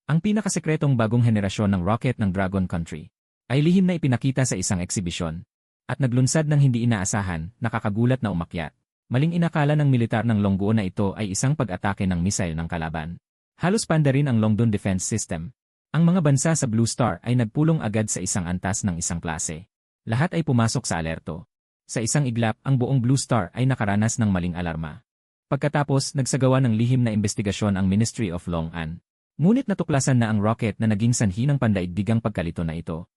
Ang pinakasekretong bagong henerasyon ng rocket ng Dragon Country ay lihim na ipinakita sa isang eksibisyon at naglunsad ng hindi inaasahan, nakakagulat na umakyat. Maling inakala ng militar ng Longguo na ito ay isang pag-atake ng missile ng kalaban. Halos panda rin ang Longdon Defense System. Ang mga bansa sa Blue Star ay nagpulong agad sa isang antas ng isang klase. Lahat ay pumasok sa alerto. Sa isang iglap, ang buong Blue Star ay nakaranas ng maling alarma. Pagkatapos, nagsagawa ng lihim na investigasyon ang Ministry of Long-An. Ngunit natuklasan na ang rocket na naging sanhi ng pandaigdigang pagkalito na ito.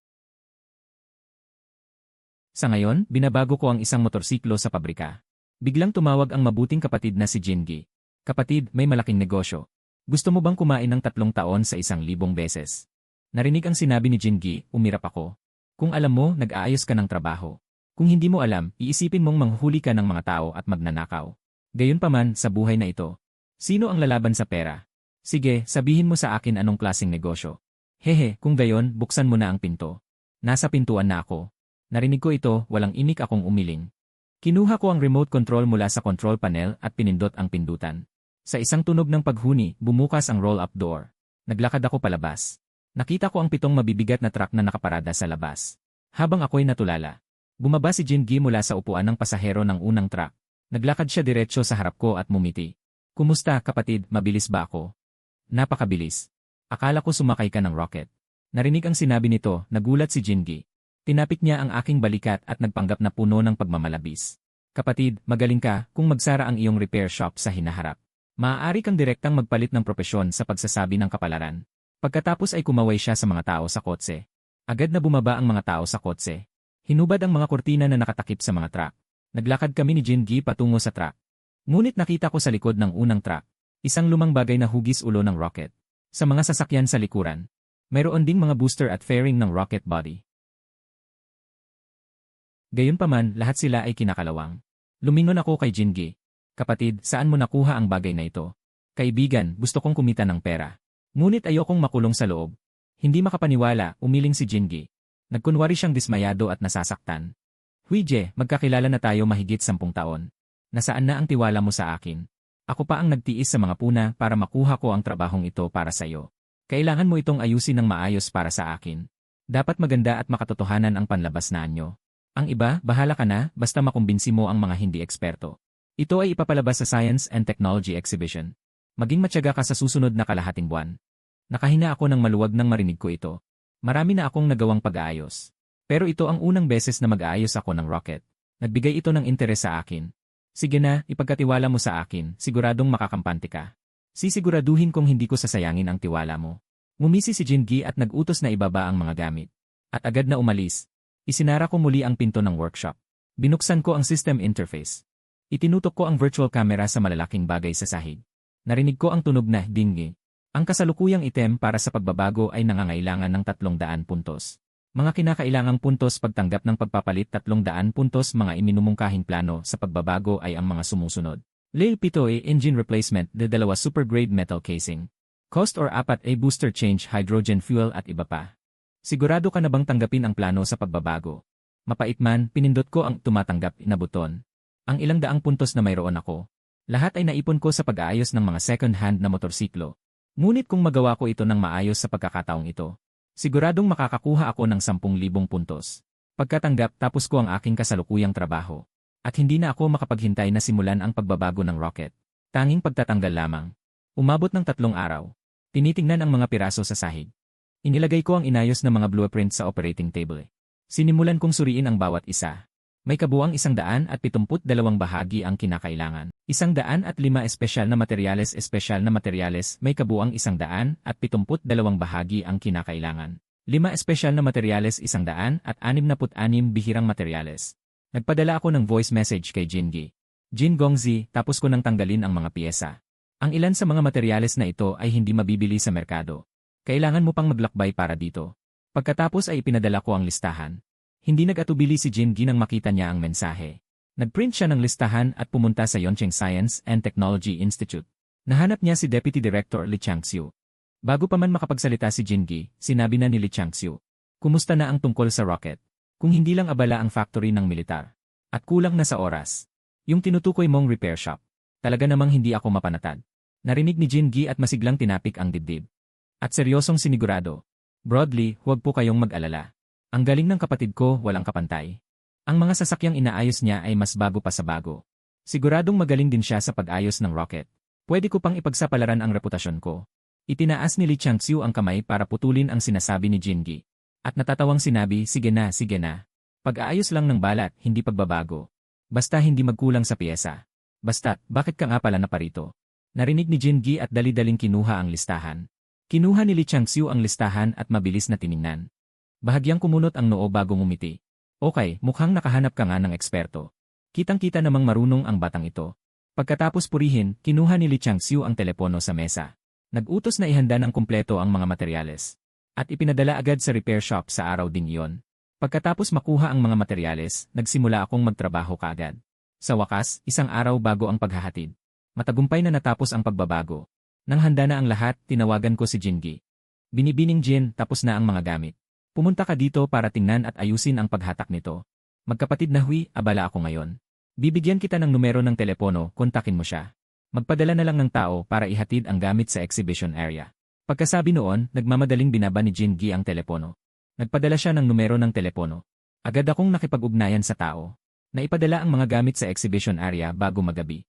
Sa ngayon, binabago ko ang isang motorsiklo sa pabrika. Biglang tumawag ang mabuting kapatid na si Jingi. Kapatid, may malaking negosyo. Gusto mo bang kumain ng 3 taon sa 1,000 beses? Narinig ang sinabi ni Jingi, umirap ako. Kung alam mo, nag-aayos ka ng trabaho. Kung hindi mo alam, iisipin mong manghuli ka ng mga tao at magnanakaw. Gayunpaman, sa buhay na ito, sino ang lalaban sa pera? Sige, sabihin mo sa akin anong klaseng negosyo. Hehe, kung gayon, buksan mo na ang pinto. Nasa pintuan na ako. Narinig ko ito, walang imik akong umiling. Kinuha ko ang remote control mula sa control panel at pinindot ang pindutan. Sa isang tunog ng paghuni, bumukas ang roll-up door. Naglakad ako palabas. Nakita ko ang 7 mabibigat na truck na nakaparada sa labas. Habang ako'y natulala, bumaba si Jingi mula sa upuan ng pasahero ng unang truck. Naglakad siya diretsyo sa harap ko at mumiti. Kumusta, kapatid, mabilis ba ako? Napakabilis. Akala ko sumakay ka ng rocket. Narinig ang sinabi nito, nagulat si Jingi. Tinapik niya ang aking balikat at nagpanggap na puno ng pagmamalabis. Kapatid, magaling ka kung magsara ang iyong repair shop sa hinaharap. Maaari kang direktang magpalit ng propesyon sa pagsasabi ng kapalaran. Pagkatapos ay kumaway siya sa mga tao sa kotse. Agad na bumaba ang mga tao sa kotse. Hinubad ang mga kurtina na nakatakip sa mga truck. Naglakad kami ni Jingi patungo sa truck. Ngunit nakita ko sa likod ng unang truck isang lumang bagay na hugis ulo ng rocket. Sa mga sasakyan sa likuran, mayroon ding mga booster at fairing ng rocket body. Gayunpaman, lahat sila ay kinakalawang. Lumingon ako kay Jingi. Kapatid, saan mo nakuha ang bagay na ito? Kaibigan, gusto kong kumita ng pera. Ngunit ayokong makulong sa loob. Hindi makapaniwala, umiling si Jingi. Nagkunwari siyang dismayado at nasasaktan. Huije, magkakilala na tayo mahigit 10 taon. Nasaan na ang tiwala mo sa akin? Ako pa ang nagtiis sa mga puna para makuha ko ang trabahong ito para sa iyo. Kailangan mo itong ayusin ng maayos para sa akin. Dapat maganda at makatotohanan ang panlabas na anyo. Ang iba, bahala ka na, basta makumbinsi mo ang mga hindi eksperto. Ito ay ipapalabas sa Science and Technology Exhibition. Maging matyaga ka sa susunod na kalahating buwan. Nakahina ako ng maluwag nang marinig ko ito. Marami na akong nagawang pag-aayos. Pero ito ang unang beses na mag-aayos ako ng rocket. Nagbigay ito ng interes sa akin. Sige na, ipagkatiwala mo sa akin, siguradong makakampante ka. Sisiguraduhin kong hindi ko sasayangin ang tiwala mo. Ngumisi si Jingi at nag-utos na ibaba ang mga gamit. At agad na umalis. Isinara ko muli ang pinto ng workshop. Binuksan ko ang system interface. Itinutok ko ang virtual camera sa malalaking bagay sa sahig. Narinig ko ang tunog na dingi. Ang kasalukuyang item para sa pagbabago ay nangangailangan ng 300 puntos. Mga kinakailangang puntos pagtanggap ng pagpapalit 300 puntos mga iminumungkahing plano sa pagbabago ay ang mga sumusunod. Leil 7A engine replacement, 2 super grade metal casing. Cost or 4A booster change hydrogen fuel at iba pa. Sigurado ka na bang tanggapin ang plano sa pagbabago? Mapait man, pinindot ko ang tumatanggap na buton. Ang ilang daang puntos na mayroon ako. Lahat ay naipon ko sa pag-aayos ng mga second-hand na motorsiklo. Ngunit kung magawa ko ito ng maayos sa pagkakataong ito, siguradong makakakuha ako ng 10,000 puntos. Pagkatanggap tapos ko ang aking kasalukuyang trabaho. At hindi na ako makapaghintay na simulan ang pagbabago ng rocket. Tanging pagtatanggal lamang. Umabot ng 3 araw. Tinitingnan ang mga piraso sa sahig. Inilagay ko ang inayos na mga blueprint sa operating table. Sinimulan kong suriin ang bawat isa. May kabuang 172 bahagi ang kinakailangan. 105 espesyal na materyales may kabuang 172 bahagi ang kinakailangan. 5 espesyal na materyales 166 bihirang materyales. Nagpadala ako ng voice message kay Jingi. Jin Gongzi, tapos ko nang tanggalin ang mga piyesa. Ang ilan sa mga materyales na ito ay hindi mabibili sa merkado. Kailangan mo pang maglakbay para dito. Pagkatapos ay ipinadala ko ang listahan. Hindi nag-atubili si Jingi nang makita niya ang mensahe. Nagprint siya ng listahan at pumunta sa Yongcheng Science and Technology Institute. Nahanap niya si Deputy Director Li Changxiu. Bago pa man makapagsalita si Jingi, sinabi na ni Li Changxiu, "Kumusta na ang tungkol sa rocket? Kung hindi lang abala ang factory ng militar. At kulang na sa oras. Yung tinutukoy mong repair shop. Talaga namang hindi ako mapanatag." Narinig ni Jingi at masiglang tinapik ang dibdib. At seryosong sinigurado. Broadly, huwag po kayong mag-alala. Ang galing ng kapatid ko, walang kapantay. Ang mga sasakyang inaayos niya ay mas bago pa sa bago. Siguradong magaling din siya sa pag-ayos ng rocket. Pwede ko pang ipagsapalaran ang reputasyon ko. Itinaas ni Li Changxiu ang kamay para putulin ang sinasabi ni Jingi. At natatawang sinabi, sige na, sige na. Pag-aayos lang ng balat, hindi pagbabago. Basta hindi magkulang sa piyesa. Basta't, bakit ka nga pala naparito? Narinig ni Jingi at dali-daling kinuha ang listahan. Kinuha ni Li Changxiu ang listahan at mabilis na tiningnan. Bahagyang kumunot ang noo bago ngumiti. Okay, mukhang nakahanap ka nga ng eksperto. Kitang-kita namang marunong ang batang ito. Pagkatapos purihin, kinuha ni Li Changxiu ang telepono sa mesa. Nag-utos na ihanda ng kumpleto ang mga materyales. At ipinadala agad sa repair shop sa araw ding iyon. Pagkatapos makuha ang mga materyales, nagsimula akong magtrabaho kaagad. Sa wakas, isang araw bago ang paghahatid. Matagumpay na natapos ang pagbabago. Nang handa na ang lahat, tinawagan ko si Jingi. Binibining Jin, tapos na ang mga gamit. Pumunta ka dito para tingnan at ayusin ang paghatak nito. Magkapatid na Hui, abala ako ngayon. Bibigyan kita ng numero ng telepono, kontakin mo siya. Magpadala na lang ng tao para ihatid ang gamit sa exhibition area. Pagkasabi noon, nagmamadaling binaba ni Jingi ang telepono. Nagpadala siya ng numero ng telepono. Agad akong nakipag-ugnayan sa tao. Naipadala ang mga gamit sa exhibition area bago magabi.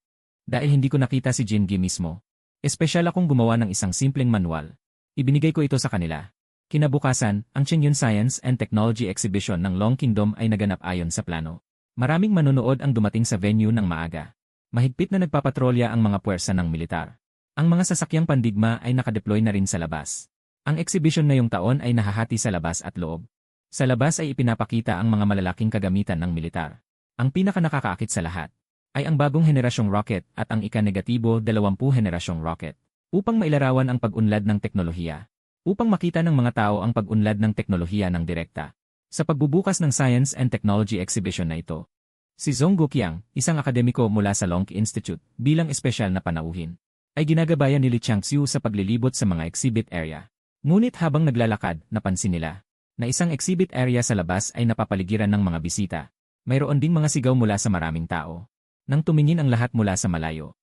Dahil hindi ko nakita si Jingi mismo. Espesyal akong gumawa ng isang simpleng manual. Ibinigay ko ito sa kanila. Kinabukasan, ang Qingyun Science and Technology Exhibition ng Long Kingdom ay naganap ayon sa plano. Maraming manonood ang dumating sa venue ng maaga. Mahigpit na nagpapatrolya ang mga puwersa ng militar. Ang mga sasakyang pandigma ay nakadeploy na rin sa labas. Ang exhibition ngayong taon ay nahahati sa labas at loob. Sa labas ay ipinapakita ang mga malalaking kagamitan ng militar. Ang pinakanakakaakit sa lahat ay ang bagong henerasyong rocket at ang ika-negatibo 20 henerasyong rocket. Upang mailarawan ang pag-unlad ng teknolohiya. Upang makita ng mga tao ang pag-unlad ng teknolohiya ng direkta. Sa pagbubukas ng Science and Technology Exhibition na ito, si Zhong Guoqiang, isang akademiko mula sa Long Institute, bilang espesyal na panauhin, ay ginagabayan ni Li Changxiu sa paglilibot sa mga exhibit area. Ngunit habang naglalakad, napansin nila na isang exhibit area sa labas ay napapaligiran ng mga bisita. Mayroon ding mga sigaw mula sa maraming tao. Nang tumingin ang lahat mula sa malayo.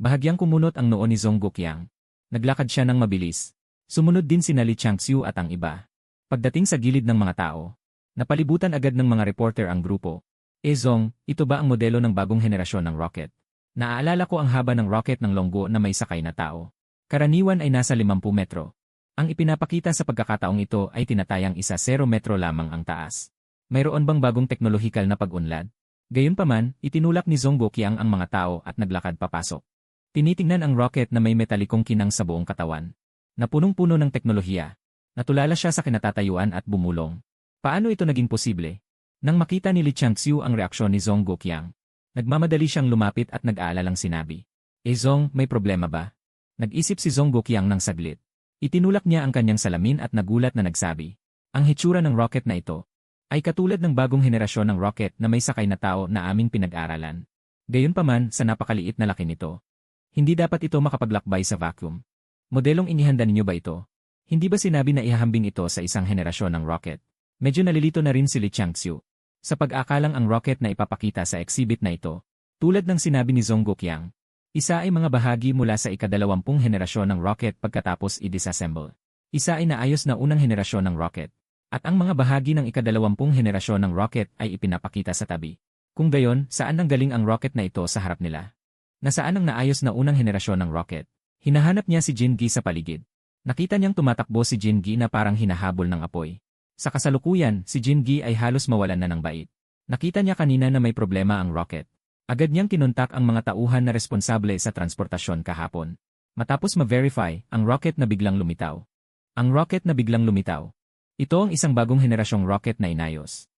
Bahagyang kumunot ang noo ni Zhong Guoqiang. Naglakad siya ng mabilis. Sumunod din sina Li Changxiu at ang iba. Pagdating sa gilid ng mga tao, napalibutan agad ng mga reporter ang grupo. Zhong, ito ba ang modelo ng bagong henerasyon ng rocket? Naaalala ko ang haba ng rocket ng Longguo na may sakay na tao. Karaniwan ay nasa 50 metro. Ang ipinapakita sa pagkakataong ito ay tinatayang 0 metro lamang ang taas. Mayroon bang bagong teknolohikal na pag-unlad? Gayunpaman, itinulak ni Zhong Guoqiang ang mga tao at naglakad papasok. Tinitingnan ang rocket na may metalikong kinang sa buong katawan. Na punong-puno ng teknolohiya. Natulala siya sa kinatatayuan at bumulong. Paano ito naging posible? Nang makita ni Li Changxiu ang reaksyon ni Zhong Guoqiang, nagmamadali siyang lumapit at nag-aalalang sinabi. Zhong, may problema ba? Nag-isip si Zhong Guoqiang ng saglit. Itinulak niya ang kanyang salamin at nagulat na nagsabi. Ang hitsura ng rocket na ito ay katulad ng bagong henerasyon ng rocket na may sakay na tao na aming pinag-aralan. Gayunpaman, sa napakaliit na laki nito. Hindi dapat ito makapaglakbay sa vacuum. Modelong inihanda ninyo ba ito? Hindi ba sinabi na ihahambing ito sa isang henerasyon ng rocket? Medyo nalilito na rin si Li Changxiu. Sa pag-akalang ang rocket na ipapakita sa exhibit na ito, tulad ng sinabi ni Zhong Guoqiang, isa ay mga bahagi mula sa ika-20 henerasyon ng rocket pagkatapos i-disassemble. Isa ay naayos na unang henerasyon ng rocket. At ang mga bahagi ng ika-20 henerasyon ng rocket ay ipinapakita sa tabi. Kung gayon, saan nanggaling ang rocket na ito sa harap nila? Nasaan ang naayos na unang henerasyon ng rocket? Hinahanap niya si Jingi sa paligid. Nakita niyang tumatakbo si Jingi na parang hinahabol ng apoy. Sa kasalukuyan, si Jingi ay halos mawalan na ng bait. Nakita niya kanina na may problema ang rocket. Agad niyang kinontak ang mga tauhan na responsable sa transportasyon kahapon. Matapos ma-verify, ang rocket na biglang lumitaw. Ang rocket na biglang lumitaw. Ito ang isang bagong henerasyong rocket na inayos.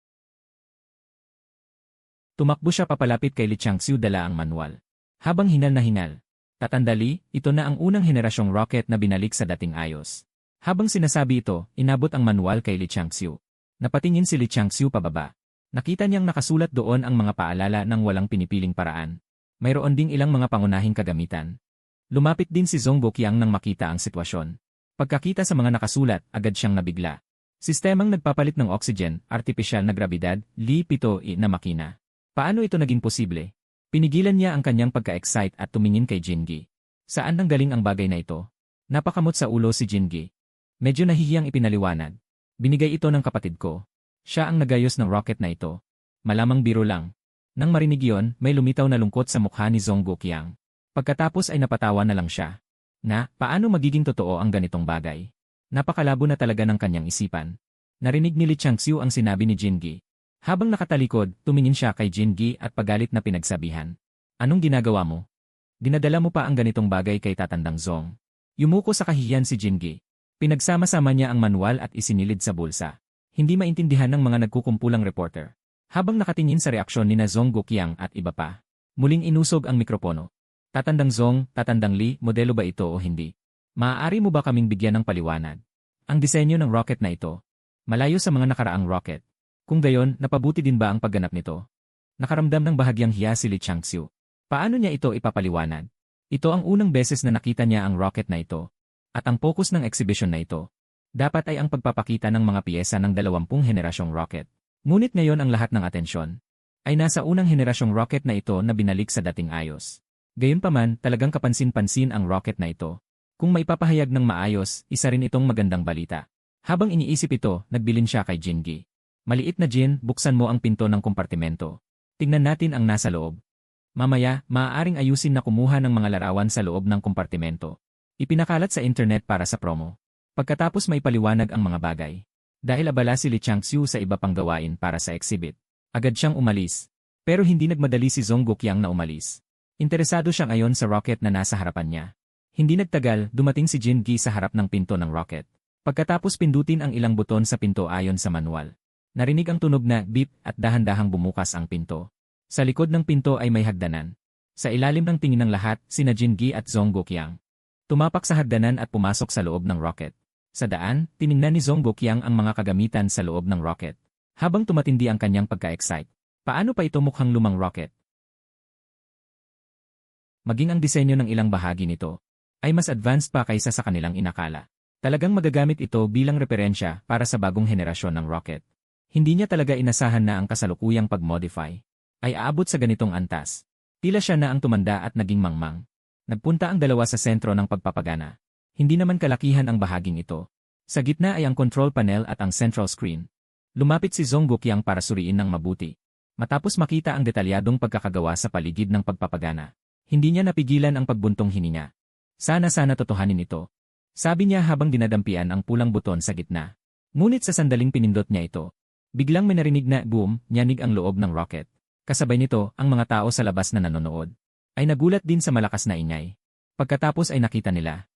Tumakbo siya papalapit kay Li Changxiu dala ang manual. Habang hinal na hinal. Tatandali, ito na ang unang henerasyong rocket na binalik sa dating ayos. Habang sinasabi ito, inabot ang manual kay Li Changxiu. Napatingin si Li Changxiu pababa. Nakita niyang nakasulat doon ang mga paalala ng walang pinipiling paraan. Mayroon ding ilang mga pangunahing kagamitan. Lumapit din si Zhong Guoqiang nang makita ang sitwasyon. Pagkakita sa mga nakasulat, agad siyang nabigla. Sistemang nagpapalit ng oxygen, artipisyal na grabidad, Li-7I na makina. Paano ito naging posible? Pinigilan niya ang kanyang pagka-excite at tumingin kay Jingi. Saan nanggaling ang bagay na ito? Napakamot sa ulo si Jingi. Medyo nahihiyang ipinaliwanag. Binigay ito ng kapatid ko. Siya ang nagayos ng rocket na ito. Malamang biro lang. Nang marinig yon, may lumitaw na lungkot sa mukha ni Zhong Guoqiang. Pagkatapos ay napatawa na lang siya. Paano magiging totoo ang ganitong bagay? Napakalabo na talaga ng kanyang isipan. Narinig ni Li Changxiu ang sinabi ni Jingi. Habang nakatalikod, tumingin siya kay Jingi at pagalit na pinagsabihan. Anong ginagawa mo? Dinadala mo pa ang ganitong bagay kay Tatandang Zong. Yumuko sa kahihiyan si Jingi. Pinagsama-sama niya ang manual at isinilid sa bulsa. Hindi maintindihan ng mga nagkukumpulang reporter. Habang nakatingin sa reaksyon ni Zhong Guoqiang at iba pa, muling inusog ang mikropono. Tatandang Zong, Tatandang Li, modelo ba ito o hindi? Maaari mo ba kaming bigyan ng paliwanag? Ang disenyo ng rocket na ito, malayo sa mga nakaraang rocket. Kung gayon, napabuti din ba ang pagganap nito? Nakaramdam ng bahagyang hiya si Li Changxiu. Paano niya ito ipapaliwanag? Ito ang unang beses na nakita niya ang rocket na ito. At ang focus ng exhibition na ito, dapat ay ang pagpapakita ng mga piyesa ng 20 henerasyong rocket. Ngunit ngayon ang lahat ng atensyon ay nasa unang henerasyong rocket na ito na binalik sa dating ayos. Gayunpaman, talagang kapansin-pansin ang rocket na ito. Kung maipapahayag ng maayos, isa rin itong magandang balita. Habang iniisip ito, nagbilin siya kay Jingi. Maliit na Jin, buksan mo ang pinto ng kompartimento. Tingnan natin ang nasa loob. Mamaya, maaaring ayusin na kumuha ng mga larawan sa loob ng kompartimento. Ipinakalat sa internet para sa promo. Pagkatapos may paliwanag ang mga bagay. Dahil abala si Li Changxiu sa iba pang gawain para sa exhibit, agad siyang umalis. Pero hindi nagmadali si Zhong Guoqiang na umalis. Interesado siya ngayon sa rocket na nasa harapan niya. Hindi nagtagal, dumating si Jingi sa harap ng pinto ng rocket. Pagkatapos pindutin ang ilang buton sa pinto ayon sa manual. Narinig ang tunog na beep at dahan-dahang bumukas ang pinto. Sa likod ng pinto ay may hagdanan. Sa ilalim ng tingin ng lahat, sina Jingi at Zhong Guoqiang. Tumapak sa hagdanan at pumasok sa loob ng rocket. Sa daan, tiningnan ni Zhong Guoqiang ang mga kagamitan sa loob ng rocket. Habang tumatindi ang kanyang pagka-excite. Paano pa ito mukhang lumang rocket? Maging ang disenyo ng ilang bahagi nito ay mas advanced pa kaysa sa kanilang inakala. Talagang magagamit ito bilang referensya para sa bagong henerasyon ng rocket. Hindi niya talaga inasahan na ang kasalukuyang pag-modify ay aabot sa ganitong antas. Tila siya na ang tumanda at naging mangmang. Nagpunta ang dalawa sa sentro ng pagpapagana. Hindi naman kalakihan ang bahaging ito. Sa gitna ay ang control panel at ang central screen. Lumapit si Zhong Guoqiang para suriin ng mabuti. Matapos makita ang detalyadong pagkakagawa sa paligid ng pagpapagana, hindi niya napigilan ang pagbuntong hininga. Sana totohanin ito. Sabi niya habang dinadampian ang pulang buton sa gitna. Ngunit sa sandaling pinindot niya ito, biglang may narinig na boom, nyanig ang loob ng rocket. Kasabay nito, ang mga tao sa labas na nanonood ay nagulat din sa malakas na ingay. Pagkatapos ay nakita nila.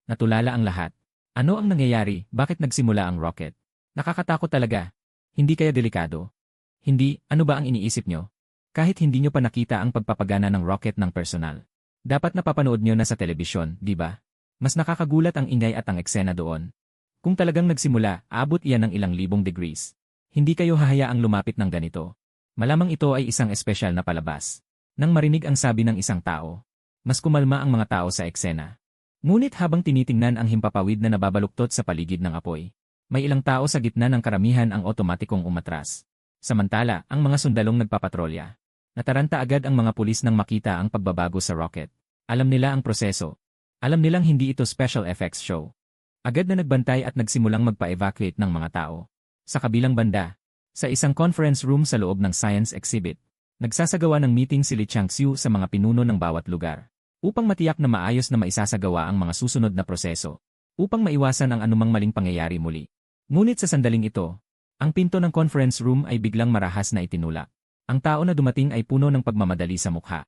Natulala ang lahat. Ano ang nangyayari? Bakit nagsimula ang rocket? Nakakatakot talaga. Hindi kaya delikado? Hindi, ano ba ang iniisip nyo? Kahit hindi nyo pa nakita ang pagpapagana ng rocket ng personal. Dapat napapanood nyo na sa telebisyon, di ba? Mas nakakagulat ang ingay at ang eksena doon. Kung talagang nagsimula, aabot iyan ng ilang libong degrees. Hindi kayo hahayaang lumapit ng ganito. Malamang ito ay isang espesyal na palabas. Nang marinig ang sabi ng isang tao, mas kumalma ang mga tao sa eksena. Ngunit habang tinitingnan ang himpapawid na nababaluktot sa paligid ng apoy, may ilang tao sa gitna ng karamihan ang otomatikong umatras. Samantala, ang mga sundalong nagpapatrolya. Nataranta agad ang mga pulis nang makita ang pagbabago sa rocket. Alam nila ang proseso. Alam nilang hindi ito special effects show. Agad na nagbantay at nagsimulang magpa-evacuate ng mga tao. Sa kabilang banda, sa isang conference room sa loob ng science exhibit, nagsasagawa ng meeting si Li Changxiu sa mga pinuno ng bawat lugar, upang matiyak na maayos na maisasagawa ang mga susunod na proseso, upang maiwasan ang anumang maling pangyayari muli. Ngunit sa sandaling ito, ang pinto ng conference room ay biglang marahas na itinulak. Ang tao na dumating ay puno ng pagmamadali sa mukha.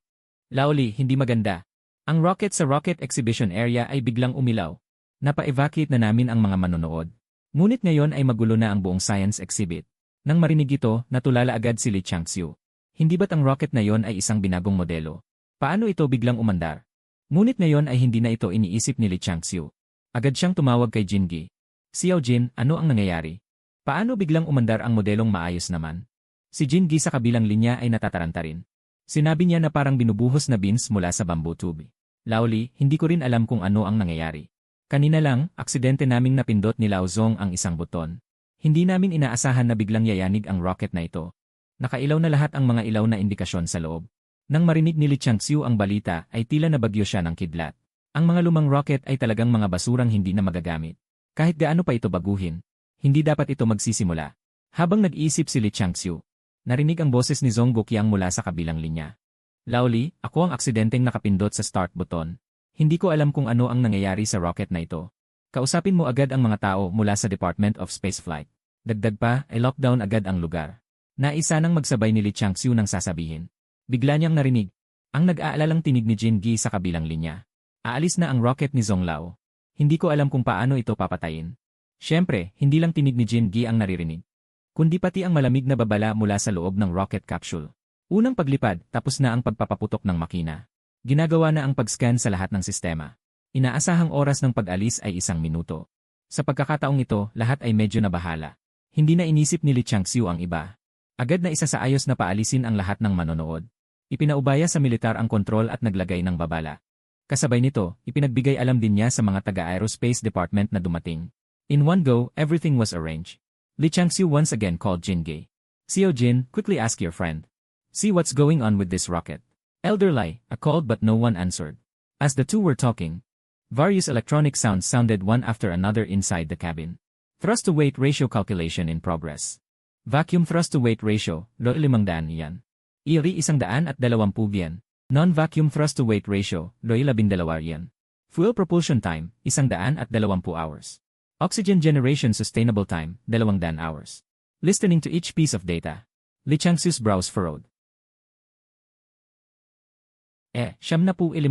Laoli, hindi maganda. Ang rocket sa rocket exhibition area ay biglang umilaw. Napa-evacuate na namin ang mga manonood. Ngunit ngayon ay magulo na ang buong science exhibit. Nang marinig ito, natulala agad si Li Changxiu. Hindi ba't ang rocket na yon ay isang binagong modelo? Paano ito biglang umandar? Ngunit ngayon ay hindi na ito iniisip ni Li Changxiu. Agad siyang tumawag kay Jingi. Xiao Jin, ano ang nangyayari? Paano biglang umandar ang modelong maayos naman? Si Jingi sa kabilang linya ay natataranta rin. Sinabi niya na parang binubuhos na beans mula sa bamboo tube. Laoli, hindi ko rin alam kung ano ang nangyayari. Kanina lang, aksidente naming napindot ni Lao Zong ang isang buton. Hindi namin inaasahan na biglang yayanig ang rocket na ito. Nakailaw na lahat ang mga ilaw na indikasyon sa loob. Nang marinig ni Li Changxiu ang balita ay tila nabagyo siya ng kidlat. Ang mga lumang rocket ay talagang mga basurang hindi na magagamit. Kahit gaano pa ito baguhin, hindi dapat ito magsisimula. Habang nag-iisip si Li Changxiu, narinig ang boses ni Zhong Guoqiang mula sa kabilang linya. Laoli, ako ang aksidenteng nakapindot sa start button. Hindi ko alam kung ano ang nangyayari sa rocket na ito. Kausapin mo agad ang mga tao mula sa Department of Spaceflight. Dagdag pa, ay lockdown agad ang lugar. Naisa nang magsabay ni Li Changxiu nang sasabihin. Bigla niyang narinig ang nag-aalalang tinig ni Jin Gi sa kabilang linya. Aalis na ang rocket ni Zhong Lao. Hindi ko alam kung paano ito papatayin. Siyempre, hindi lang tinig ni Jin Gi ang naririnig, kundi pati ang malamig na babala mula sa loob ng rocket capsule. Unang paglipad, tapos na ang pagpapaputok ng makina. Ginagawa na ang pag-scan sa lahat ng sistema. Inaasahang oras ng pag-alis ay 1 minuto. Sa pagkakataong ito, lahat ay medyo nabahala. Hindi na inisip ni Li Changxiu ang iba. Agad na isa sa ayos na paalisin ang lahat ng manonood. Ipinaubaya sa militar ang kontrol at naglagay ng babala. Kasabay nito, ipinagbigay alam din niya sa mga taga-aerospace department na dumating. In one go, everything was arranged. Li Changxiu once again called Jin Gi. Xiao Jin, quickly ask your friend. See what's going on with this rocket. Elder Lai, called but no one answered. As the two were talking, various electronic sounds sounded one after another inside the cabin. Thrust-to-weight ratio calculation in progress. Vacuum thrust-to-weight ratio, lo 500 yan. Iri 120 yan. Non-vacuum thrust-to-weight ratio, lo 12 yan. Fuel propulsion time, 120 hours. Oxygen generation sustainable time, 200 hours. Listening to each piece of data. Li Changxiu's brows furrowed. 500,500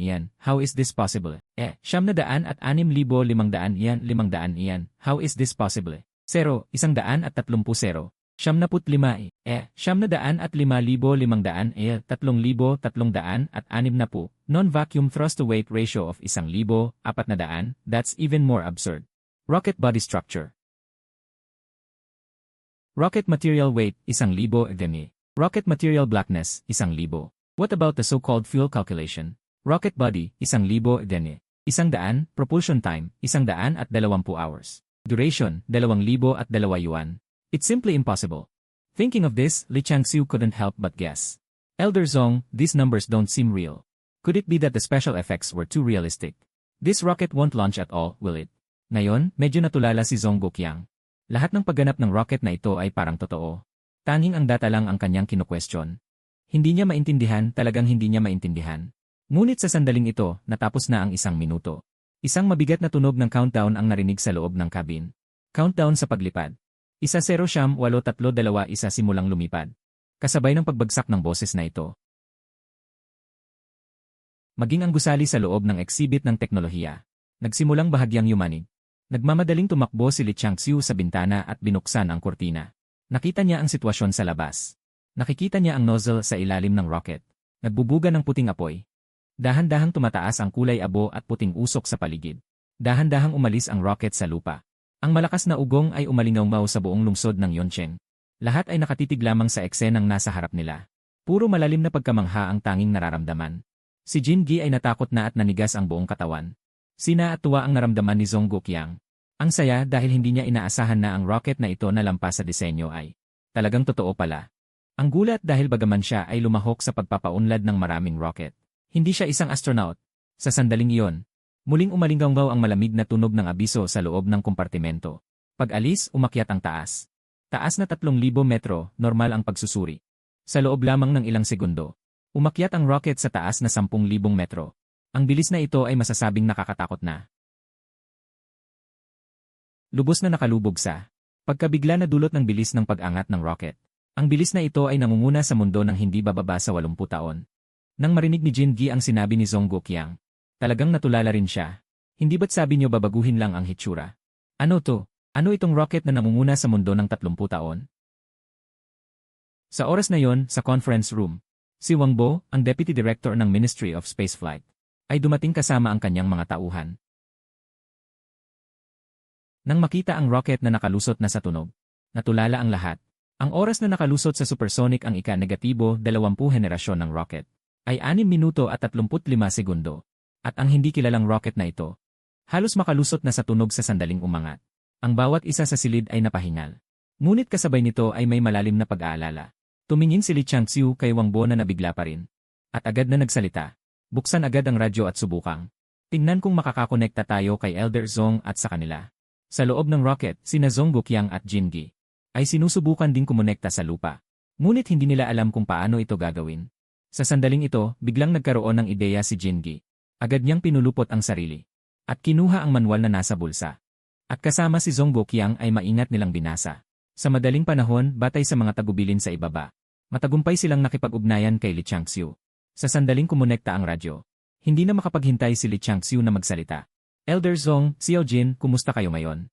iyan, how is this possible? 500,600 yan, 500 iyan, how is this possible? 0, 130, 75, 500, 505,500, 3,360, non-vacuum thrust-to-weight ratio of 1,400, that's even more absurd. Rocket body structure. Rocket material weight, 1,000 demi. Rocket material blackness, 1,000. What about the so-called fuel calculation? Rocket body, 1,000 deni. 100, propulsion time, 120 hours. Duration, 2,002 yuan. It's simply impossible. Thinking of this, Li Changxiu couldn't help but guess. Elder Zhong, these numbers don't seem real. Could it be that the special effects were too realistic? This rocket won't launch at all, will it? Ngayon, medyo natulala si Zhong Guoqiang. Lahat ng pagganap ng rocket na ito ay parang totoo. Tanging ang data lang ang kanyang kinu-question. Hindi niya maintindihan, talagang hindi niya maintindihan. Ngunit sa sandaling ito, natapos na ang 1 minuto. Isang mabigat na tunog ng countdown ang narinig sa loob ng cabin. Countdown sa paglipad. 1-0-8-3-2-1 simulang lumipad. Kasabay ng pagbagsak ng boses na ito. Maging ang gusali sa loob ng exhibit ng teknolohiya. Nagsimulang bahagyang yumanig. Nagmamadaling tumakbo si Li Changxiu sa bintana at binuksan ang kurtina. Nakita niya ang sitwasyon sa labas. Nakikita niya ang nozzle sa ilalim ng rocket. Nagbubuga ng puting apoy. Dahan-dahang tumataas ang kulay abo at puting usok sa paligid. Dahan-dahang umalis ang rocket sa lupa. Ang malakas na ugong ay umalingaw sa buong lungsod ng Yongcheng. Lahat ay nakatitig lamang sa eksenang nasa harap nila. Puro malalim na pagkamangha ang tanging nararamdaman. Si Jin Gi ay natakot na at nanigas ang buong katawan. Sina at tuwa ang naramdaman ni Zhong Guoqiang. Ang saya dahil hindi niya inaasahan na ang rocket na ito na lampas sa disenyo ay talagang totoo pala. Ang gulat dahil bagaman siya ay lumahok sa pagpapaunlad ng maraming rocket. Hindi siya isang astronaut. Sa sandaling iyon, muling umalinggaw ang malamig na tunog ng abiso sa loob ng kompartimento. Pag-alis, umakyat ang taas. Taas na 3,000 metro, normal ang pagsusuri. Sa loob lamang ng ilang segundo, umakyat ang rocket sa taas na 10,000 metro. Ang bilis na ito ay masasabing nakakatakot na. Lubos na nakalubog sa pagkabigla na dulot ng bilis ng pag-angat ng rocket. Ang bilis na ito ay nangunguna sa mundo ng hindi bababa sa 80 taon. Nang marinig ni Jin Gi ang sinabi ni Zhong Guoqiang, talagang natulala rin siya. Hindi ba't sabi niyo babaguhin lang ang hitsura? Ano to? Ano itong rocket na nangunguna sa mundo ng 30 taon? Sa oras na yon, sa conference room, si Wang Bo, ang Deputy Director ng Ministry of Spaceflight, ay dumating kasama ang kanyang mga tauhan. Nang makita ang rocket na nakalusot na sa tunog, natulala ang lahat. Ang oras na nakalusot sa supersonic ang ika-negatibo 20 henerasyon ng rocket ay 6 minuto at 35 segundo. At ang hindi kilalang rocket na ito, halos makalusot na sa tunog sa sandaling umangat. Ang bawat isa sa silid ay napahingal. Ngunit kasabay nito ay may malalim na pag-aalala. Tumingin si Li Changxiu kay Wang Bo na nabigla pa rin. At agad na nagsalita. Buksan agad ang radyo at subukang. Tingnan kung makakakonekta tayo kay Elder Zong at sa kanila. Sa loob ng rocket, sina Zong Guoqiang at Jin Gi ay sinusubukan din kumonekta sa lupa. Ngunit hindi nila alam kung paano ito gagawin. Sa sandaling ito, biglang nagkaroon ng ideya si Jin Gi. Agad niyang pinulupot ang sarili. At kinuha ang manual na nasa bulsa. At kasama si Zong Guoqiang ay maingat nilang binasa. Sa madaling panahon, batay sa mga tagubilin sa ibaba, matagumpay silang nakipag-ugnayan kay Li Changxiu. Sa sandaling kumonekta ang radyo, hindi na makapaghintay si Li Changxiu na magsalita. Elder Zong, Xiao Jin, kumusta kayo ngayon?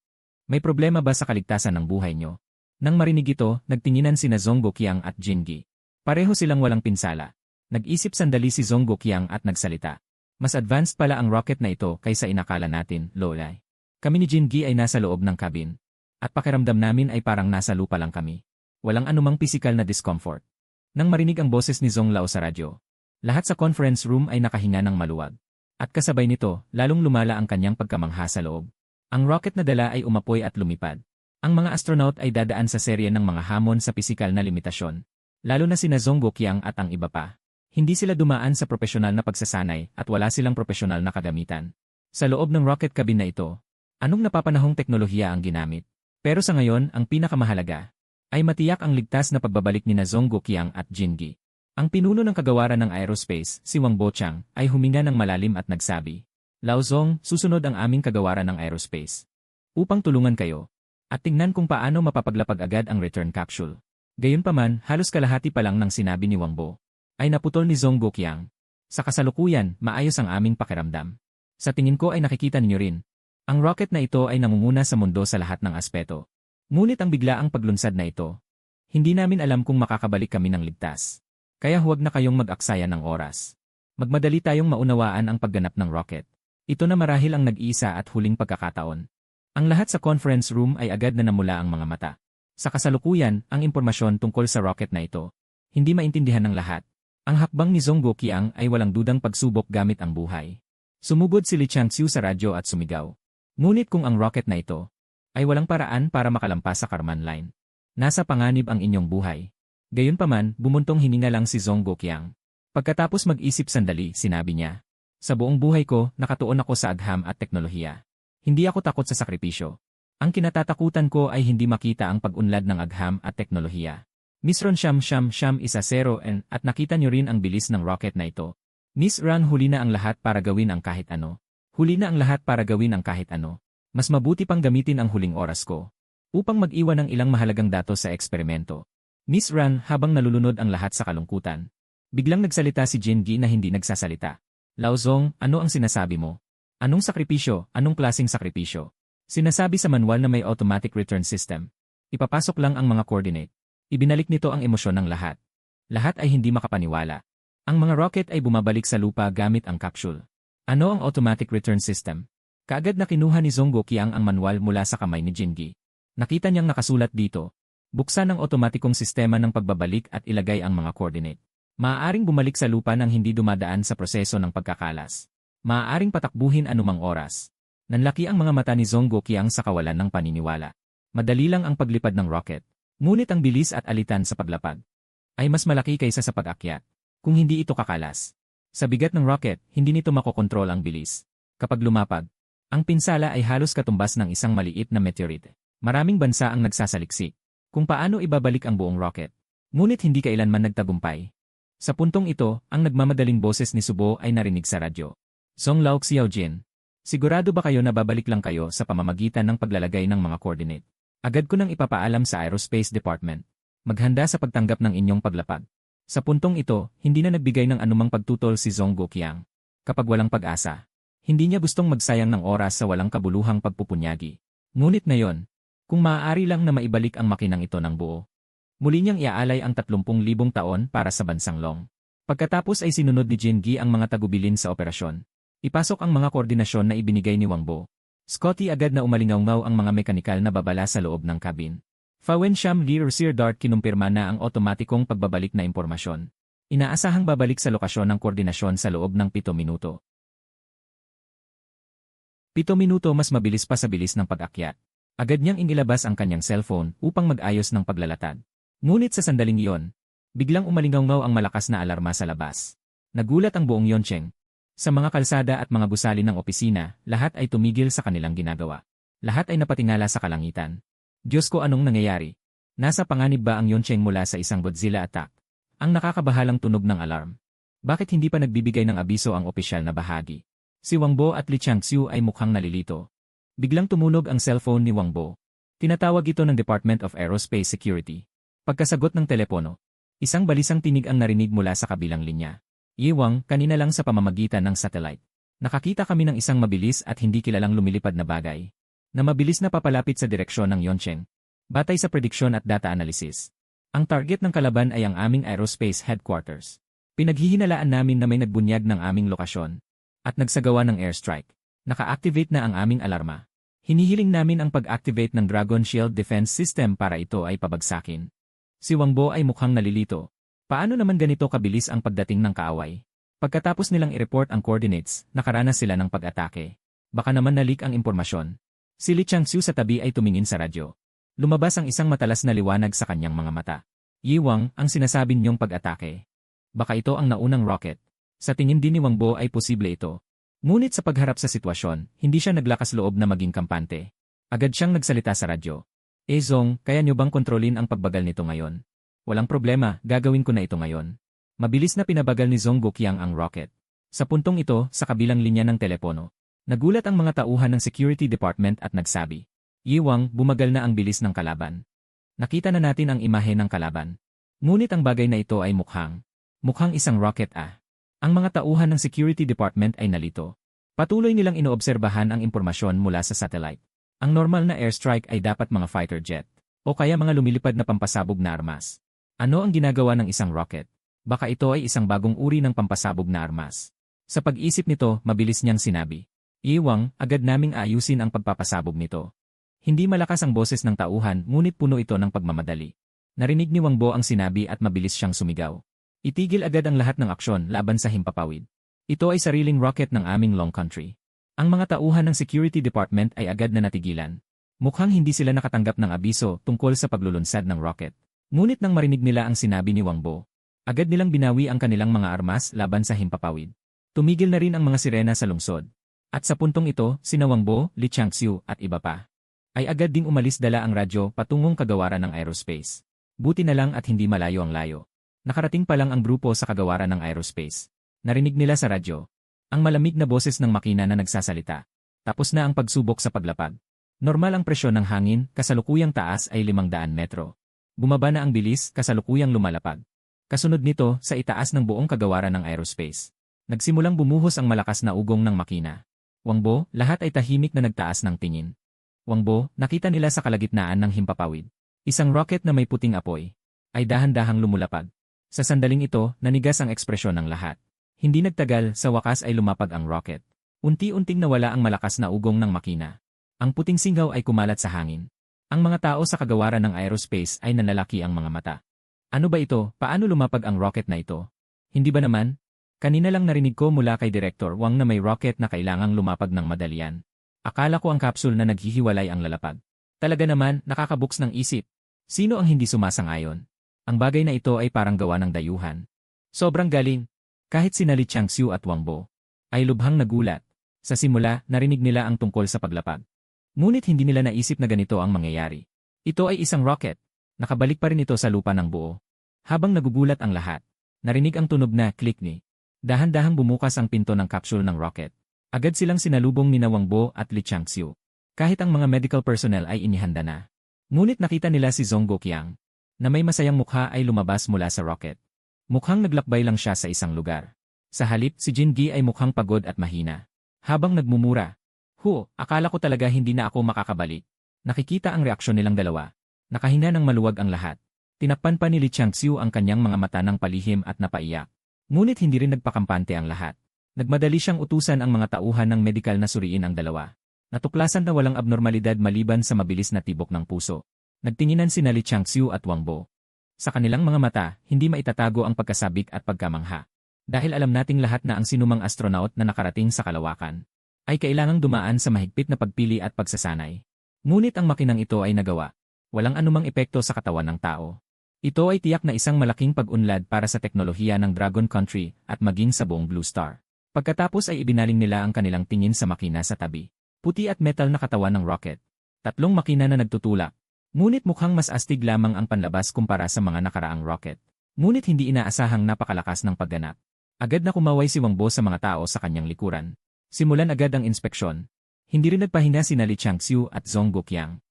May problema ba sa kaligtasan ng buhay nyo? Nang marinig ito, nagtinginan sina Zong Guoqiang at Jin Gi. Pareho silang walang pinsala. Nag-isip sandali si Zong Guoqiang at nagsalita. Mas advanced pala ang rocket na ito kaysa inakala natin, Lolay. Kami ni Jin Gi ay nasa loob ng cabin. At pakiramdam namin ay parang nasa lupa lang kami. Walang anumang pisikal na discomfort. Nang marinig ang boses ni Zong Lao sa radyo, lahat sa conference room ay nakahinga ng maluwag. At kasabay nito, lalong lumala ang kanyang pagkamangha sa loob. Ang rocket na dala ay umapoy at lumipad. Ang mga astronaut ay dadaan sa serye ng mga hamon sa pisikal na limitasyon. Lalo na sina Zong Guoqiang at ang iba pa. Hindi sila dumaan sa propesyonal na pagsasanay at wala silang propesyonal na kagamitan. Sa loob ng rocket cabin na ito, anong napapanahong teknolohiya ang ginamit? Pero sa ngayon, ang pinakamahalaga ay matiyak ang ligtas na pagbabalik ni Zong Guoqiang at Jin Gi. Ang pinuno ng kagawaran ng aerospace, si Wang Bochang, ay huminga ng malalim at nagsabi, Lao Zong, susunod ang aming kagawaran ng aerospace. Upang tulungan kayo. At tingnan kung paano mapapaglapag agad ang return capsule. Gayunpaman, halos kalahati pa lang ng sinabi ni Wang Bo ay naputol ni Zong Guoqiang. Sa kasalukuyan, maayos ang aming pakiramdam. Sa tingin ko ay nakikita ninyo rin. Ang rocket na ito ay nangunguna sa mundo sa lahat ng aspeto. Ngunit ang biglaang paglunsad na ito, hindi namin alam kung makakabalik kami ng ligtas. Kaya huwag na kayong mag-aksaya ng oras. Magmadali tayong maunawaan ang pagganap ng rocket. Ito na marahil ang nag-iisa at huling pagkakataon. Ang lahat sa conference room ay agad na namula ang mga mata. Sa kasalukuyan, ang impormasyon tungkol sa rocket na ito, hindi maintindihan ng lahat. Ang hakbang ni Zong Guoqiang ay walang dudang pagsubok gamit ang buhay. Sumugod si Li Changxiu sa radyo at sumigaw. Ngunit kung ang rocket na ito ay walang paraan para makalampas sa Karman Line, nasa panganib ang inyong buhay. Gayunpaman, bumuntong hininga lang si Zong Guoqiang. Pagkatapos mag-isip sandali, sinabi niya, Sa buong buhay ko, nakatuon ako sa agham at teknolohiya. Hindi ako takot sa sakripisyo. Ang kinatatakutan ko ay hindi makita ang pag-unlad ng agham at teknolohiya. Misron Sham 1-0 at nakita niyo rin ang bilis ng rocket na ito. Miss Ran, huli na ang lahat para gawin ang kahit ano. Huli na ang lahat para gawin ang kahit ano. Mas mabuti pang gamitin ang huling oras ko upang mag-iwan ng ilang mahalagang datos sa eksperimento. Miss Ran, habang nalulunod ang lahat sa kalungkutan, biglang nagsalita si Jin Gi na hindi nagsasalita. Lao Zong, ano ang sinasabi mo? Anong sakripisyo? Anong klaseng sakripisyo? Sinasabi sa manual na may automatic return system. Ipapasok lang ang mga coordinate. Ibinalik nito ang emosyon ng lahat. Lahat ay hindi makapaniwala. Ang mga rocket ay bumabalik sa lupa gamit ang capsule. Ano ang automatic return system? Kaagad na kinuha ni Zong Guoqiang ang manual mula sa kamay ni Jin Gi. Nakita niyang nakasulat dito. Buksan ang otomatikong sistema ng pagbabalik at ilagay ang mga coordinate. Maaaring bumalik sa lupa nang hindi dumadaan sa proseso ng pagkakalas. Maaaring patakbuhin anumang oras. Nanlaki ang mga mata ni Zong Guoqiang sa kawalan ng paniniwala. Madali lang ang paglipad ng rocket. Ngunit ang bilis at alitan sa paglapag ay mas malaki kaysa sa pag-akyat. Kung hindi ito kakalas. Sa bigat ng rocket, hindi nito makokontrol ang bilis. Kapag lumapag, ang pinsala ay halos katumbas ng isang maliit na meteorite. Maraming bansa ang nagsasaliksik kung paano ibabalik ang buong rocket. Ngunit hindi kailanman nagtagumpay. Sa puntong ito, ang nagmamadaling boses ni Subo ay narinig sa radyo. Zong Lao Xiao Jin, sigurado ba kayo na babalik lang kayo sa pamamagitan ng paglalagay ng mga coordinate? Agad ko nang ipapaalam sa Aerospace Department. Maghanda sa pagtanggap ng inyong paglapag. Sa puntong ito, hindi na nagbigay ng anumang pagtutol si Zong Guoqiang. Kapag walang pag-asa, hindi niya gustong magsayang ng oras sa walang kabuluhang pagpupunyagi. Ngunit ngayon, kung maaari lang na maibalik ang makinang ito ng buo, muli niyang iaalay ang 30,000 taon para sa bansang Long. Pagkatapos ay sinunod ni Jin Gi ang mga tagubilin sa operasyon. Ipasok ang mga koordinasyon na ibinigay ni Wang Bo. Scotty agad na umalingaw ang mga mekanikal na babala sa loob ng cabin. Fawen Sham Li Rear Dart kinumpirma na ang otomatikong pagbabalik na impormasyon. Inaasahang babalik sa lokasyon ng koordinasyon sa loob ng 7 minuto. 7 minuto mas mabilis pa sa bilis ng pag-akyat. Agad niyang inilabas ang kanyang cellphone upang mag-ayos ng paglalatad. Ngunit sa sandaling iyon, Biglang umalingaw ang malakas na alarma sa labas. Nagulat ang buong Yongcheng. Sa mga kalsada at mga gusali ng opisina, lahat ay tumigil sa kanilang ginagawa. Lahat ay napatingala sa kalangitan. Diyos ko, anong nangyayari? Nasa panganib ba ang Yongcheng mula sa isang Godzilla attack? Ang nakakabahalang tunog ng alarm. Bakit hindi pa nagbibigay ng abiso ang opisyal na bahagi? Si Wang Bo at Li Changxiu ay mukhang nalilito. Biglang tumunog ang cellphone ni Wang Bo. Tinatawag ito ng Department of Aerospace Security. Pagkasagot ng telepono, isang balisang tinig ang narinig mula sa kabilang linya. Ye Wang, kanina lang sa pamamagitan ng satellite. Nakakita kami ng isang mabilis at hindi kilalang lumilipad na bagay na mabilis na papalapit sa direksyon ng Yongcheng. Batay sa prediksyon at data analysis, ang target ng kalaban ay ang aming aerospace headquarters. Pinaghihinalaan namin na may nagbunyag ng aming lokasyon at nagsagawa ng airstrike. Naka-activate na ang aming alarma. Hinihiling namin ang pag-activate ng Dragon Shield Defense System para ito ay pabagsakin. Si Wang Bo ay mukhang nalilito. Paano naman ganito kabilis ang pagdating ng kaaway? Pagkatapos nilang i-report ang coordinates, nakaranas sila ng pag-atake. Baka naman na-leak ang impormasyon. Si Li Changxiu sa tabi ay tumingin sa radyo. Lumabas ang isang matalas na liwanag sa kanyang mga mata. Ye Wang, ang sinasabi niyong pag-atake. Baka ito ang naunang rocket. Sa tingin din ni Wang Bo ay posible ito. Ngunit sa pagharap sa sitwasyon, hindi siya naglakas loob na maging kampante. Agad siyang nagsalita sa radyo. Zong, kaya niyo bang kontrolin ang pagbagal nito ngayon? Walang problema, gagawin ko na ito ngayon. Mabilis na pinabagal ni Zong Guoqiang ang rocket. Sa puntong ito, sa kabilang linya ng telepono, nagulat ang mga tauhan ng security department at nagsabi, Ye Wang, bumagal na ang bilis ng kalaban. Nakita na natin ang imahe ng kalaban. Ngunit ang bagay na ito ay mukhang isang rocket ah. Ang mga tauhan ng security department ay nalito. Patuloy nilang inoobserbahan ang impormasyon mula sa satellite. Ang normal na airstrike ay dapat mga fighter jet, o kaya mga lumilipad na pampasabog na armas. Ano ang ginagawa ng isang rocket? Baka ito ay isang bagong uri ng pampasabog na armas. Sa pag-isip nito, mabilis niyang sinabi, Ye Wang, agad naming ayusin ang pagpapasabog nito. Hindi malakas ang boses ng tauhan, ngunit puno ito ng pagmamadali. Narinig ni Wang Bo ang sinabi at mabilis siyang sumigaw. Itigil agad ang lahat ng aksyon laban sa himpapawid. Ito ay sariling rocket ng aming Long Country. Ang mga tauhan ng security department ay agad na natigilan. Mukhang hindi sila nakatanggap ng abiso tungkol sa paglulunsad ng rocket. Ngunit nang marinig nila ang sinabi ni Wang Bo, agad nilang binawi ang kanilang mga armas laban sa himpapawid. Tumigil na rin ang mga sirena sa lungsod. At sa puntong ito, sina Wang Bo, Li Changxiu at iba pa ay agad ding umalis dala ang radyo patungong kagawaran ng aerospace. Buti na lang at hindi malayo ang layo. Nakarating pa lang ang grupo sa kagawaran ng aerospace. Narinig nila sa radyo ang malamig na boses ng makina na nagsasalita. Tapos na ang pagsubok sa paglapag. Normal ang presyon ng hangin, kasalukuyang taas ay 500 metro. Bumaba na ang bilis, kasalukuyang lumalapag. Kasunod nito, sa itaas ng buong kagawaran ng aerospace, nagsimulang bumuhos ang malakas na ugong ng makina. Wang Bo, lahat ay tahimik na nagtaas ng tingin. Wang Bo, nakita nila sa kalagitnaan ng himpapawid. Isang rocket na may puting apoy ay dahan-dahang lumulapag. Sa sandaling ito, nanigas ang ekspresyon ng lahat. Hindi nagtagal, sa wakas ay lumapag ang rocket. Unti-unting nawala ang malakas na ugong ng makina. Ang puting singaw ay kumalat sa hangin. Ang mga tao sa kagawaran ng aerospace ay nanalaki ang mga mata. Ano ba ito? Paano lumapag ang rocket na ito? Hindi ba naman? Kanina lang narinig ko mula kay Director Wang na may rocket na kailangang lumapag ng madalian. Akala ko ang capsule na naghihiwalay ang lalapag. Talaga naman, nakakabuks ng isip. Sino ang hindi sumasang-ayon? Ang bagay na ito ay parang gawa ng dayuhan. Sobrang galing. Kahit sina Li Changxiu at Wang Bo ay lubhang nagulat. Sa simula, narinig nila ang tungkol sa paglapag. Ngunit hindi nila naisip na ganito ang mangyayari. Ito ay isang rocket. Nakabalik pa rin ito sa lupa ng buo. Habang nagugulat ang lahat, narinig ang tunog na click ni. Dahan-dahang bumukas ang pinto ng capsule ng rocket. Agad silang sinalubong ni Wang Bo at Li Changxiu. Kahit ang mga medical personnel ay inihanda na. Ngunit nakita nila si Zong Guoqiang na may masayang mukha ay lumabas mula sa rocket. Mukhang naglakbay lang siya sa isang lugar. Sa halip, si Jingi ay mukhang pagod at mahina. Habang nagmumura, akala ko talaga hindi na ako makakabalik. Nakikita ang reaksyon nilang dalawa. Nakahinga ng maluwag ang lahat. Tinakpan pa ni Li Changxiu ang kanyang mga mata ng palihim at napaiyak. Ngunit hindi rin nagpakampante ang lahat. Nagmadali siyang utusan ang mga tauhan ng medikal na suriin ang dalawa. Natuklasan na walang abnormalidad maliban sa mabilis na tibok ng puso. Nagtinginan sina Li Changxiu at Wang Bo. Sa kanilang mga mata, hindi maitatago ang pagkasabik at pagkamangha. Dahil alam nating lahat na ang sinumang astronaut na nakarating sa kalawakan ay kailangang dumaan sa mahigpit na pagpili at pagsasanay. Ngunit ang makinang ito ay nagawa. Walang anumang epekto sa katawan ng tao. Ito ay tiyak na isang malaking pag-unlad para sa teknolohiya ng Dragon Country at maging sa buong Blue Star. Pagkatapos ay ibinaling nila ang kanilang tingin sa makina sa tabi. Puti at metal na katawan ng rocket. Tatlong makina na nagtutulak. Ngunit mukhang mas astig lamang ang panlabas kumpara sa mga nakaraang rocket. Ngunit hindi inaasahang napakalakas ng pagganap. Agad na kumaway si Wang Bo sa mga tao sa kanyang likuran. Simulan agad ang inspeksyon. Hindi rin nagpahinga sina Li Changxiu at Zhong Guoqiang.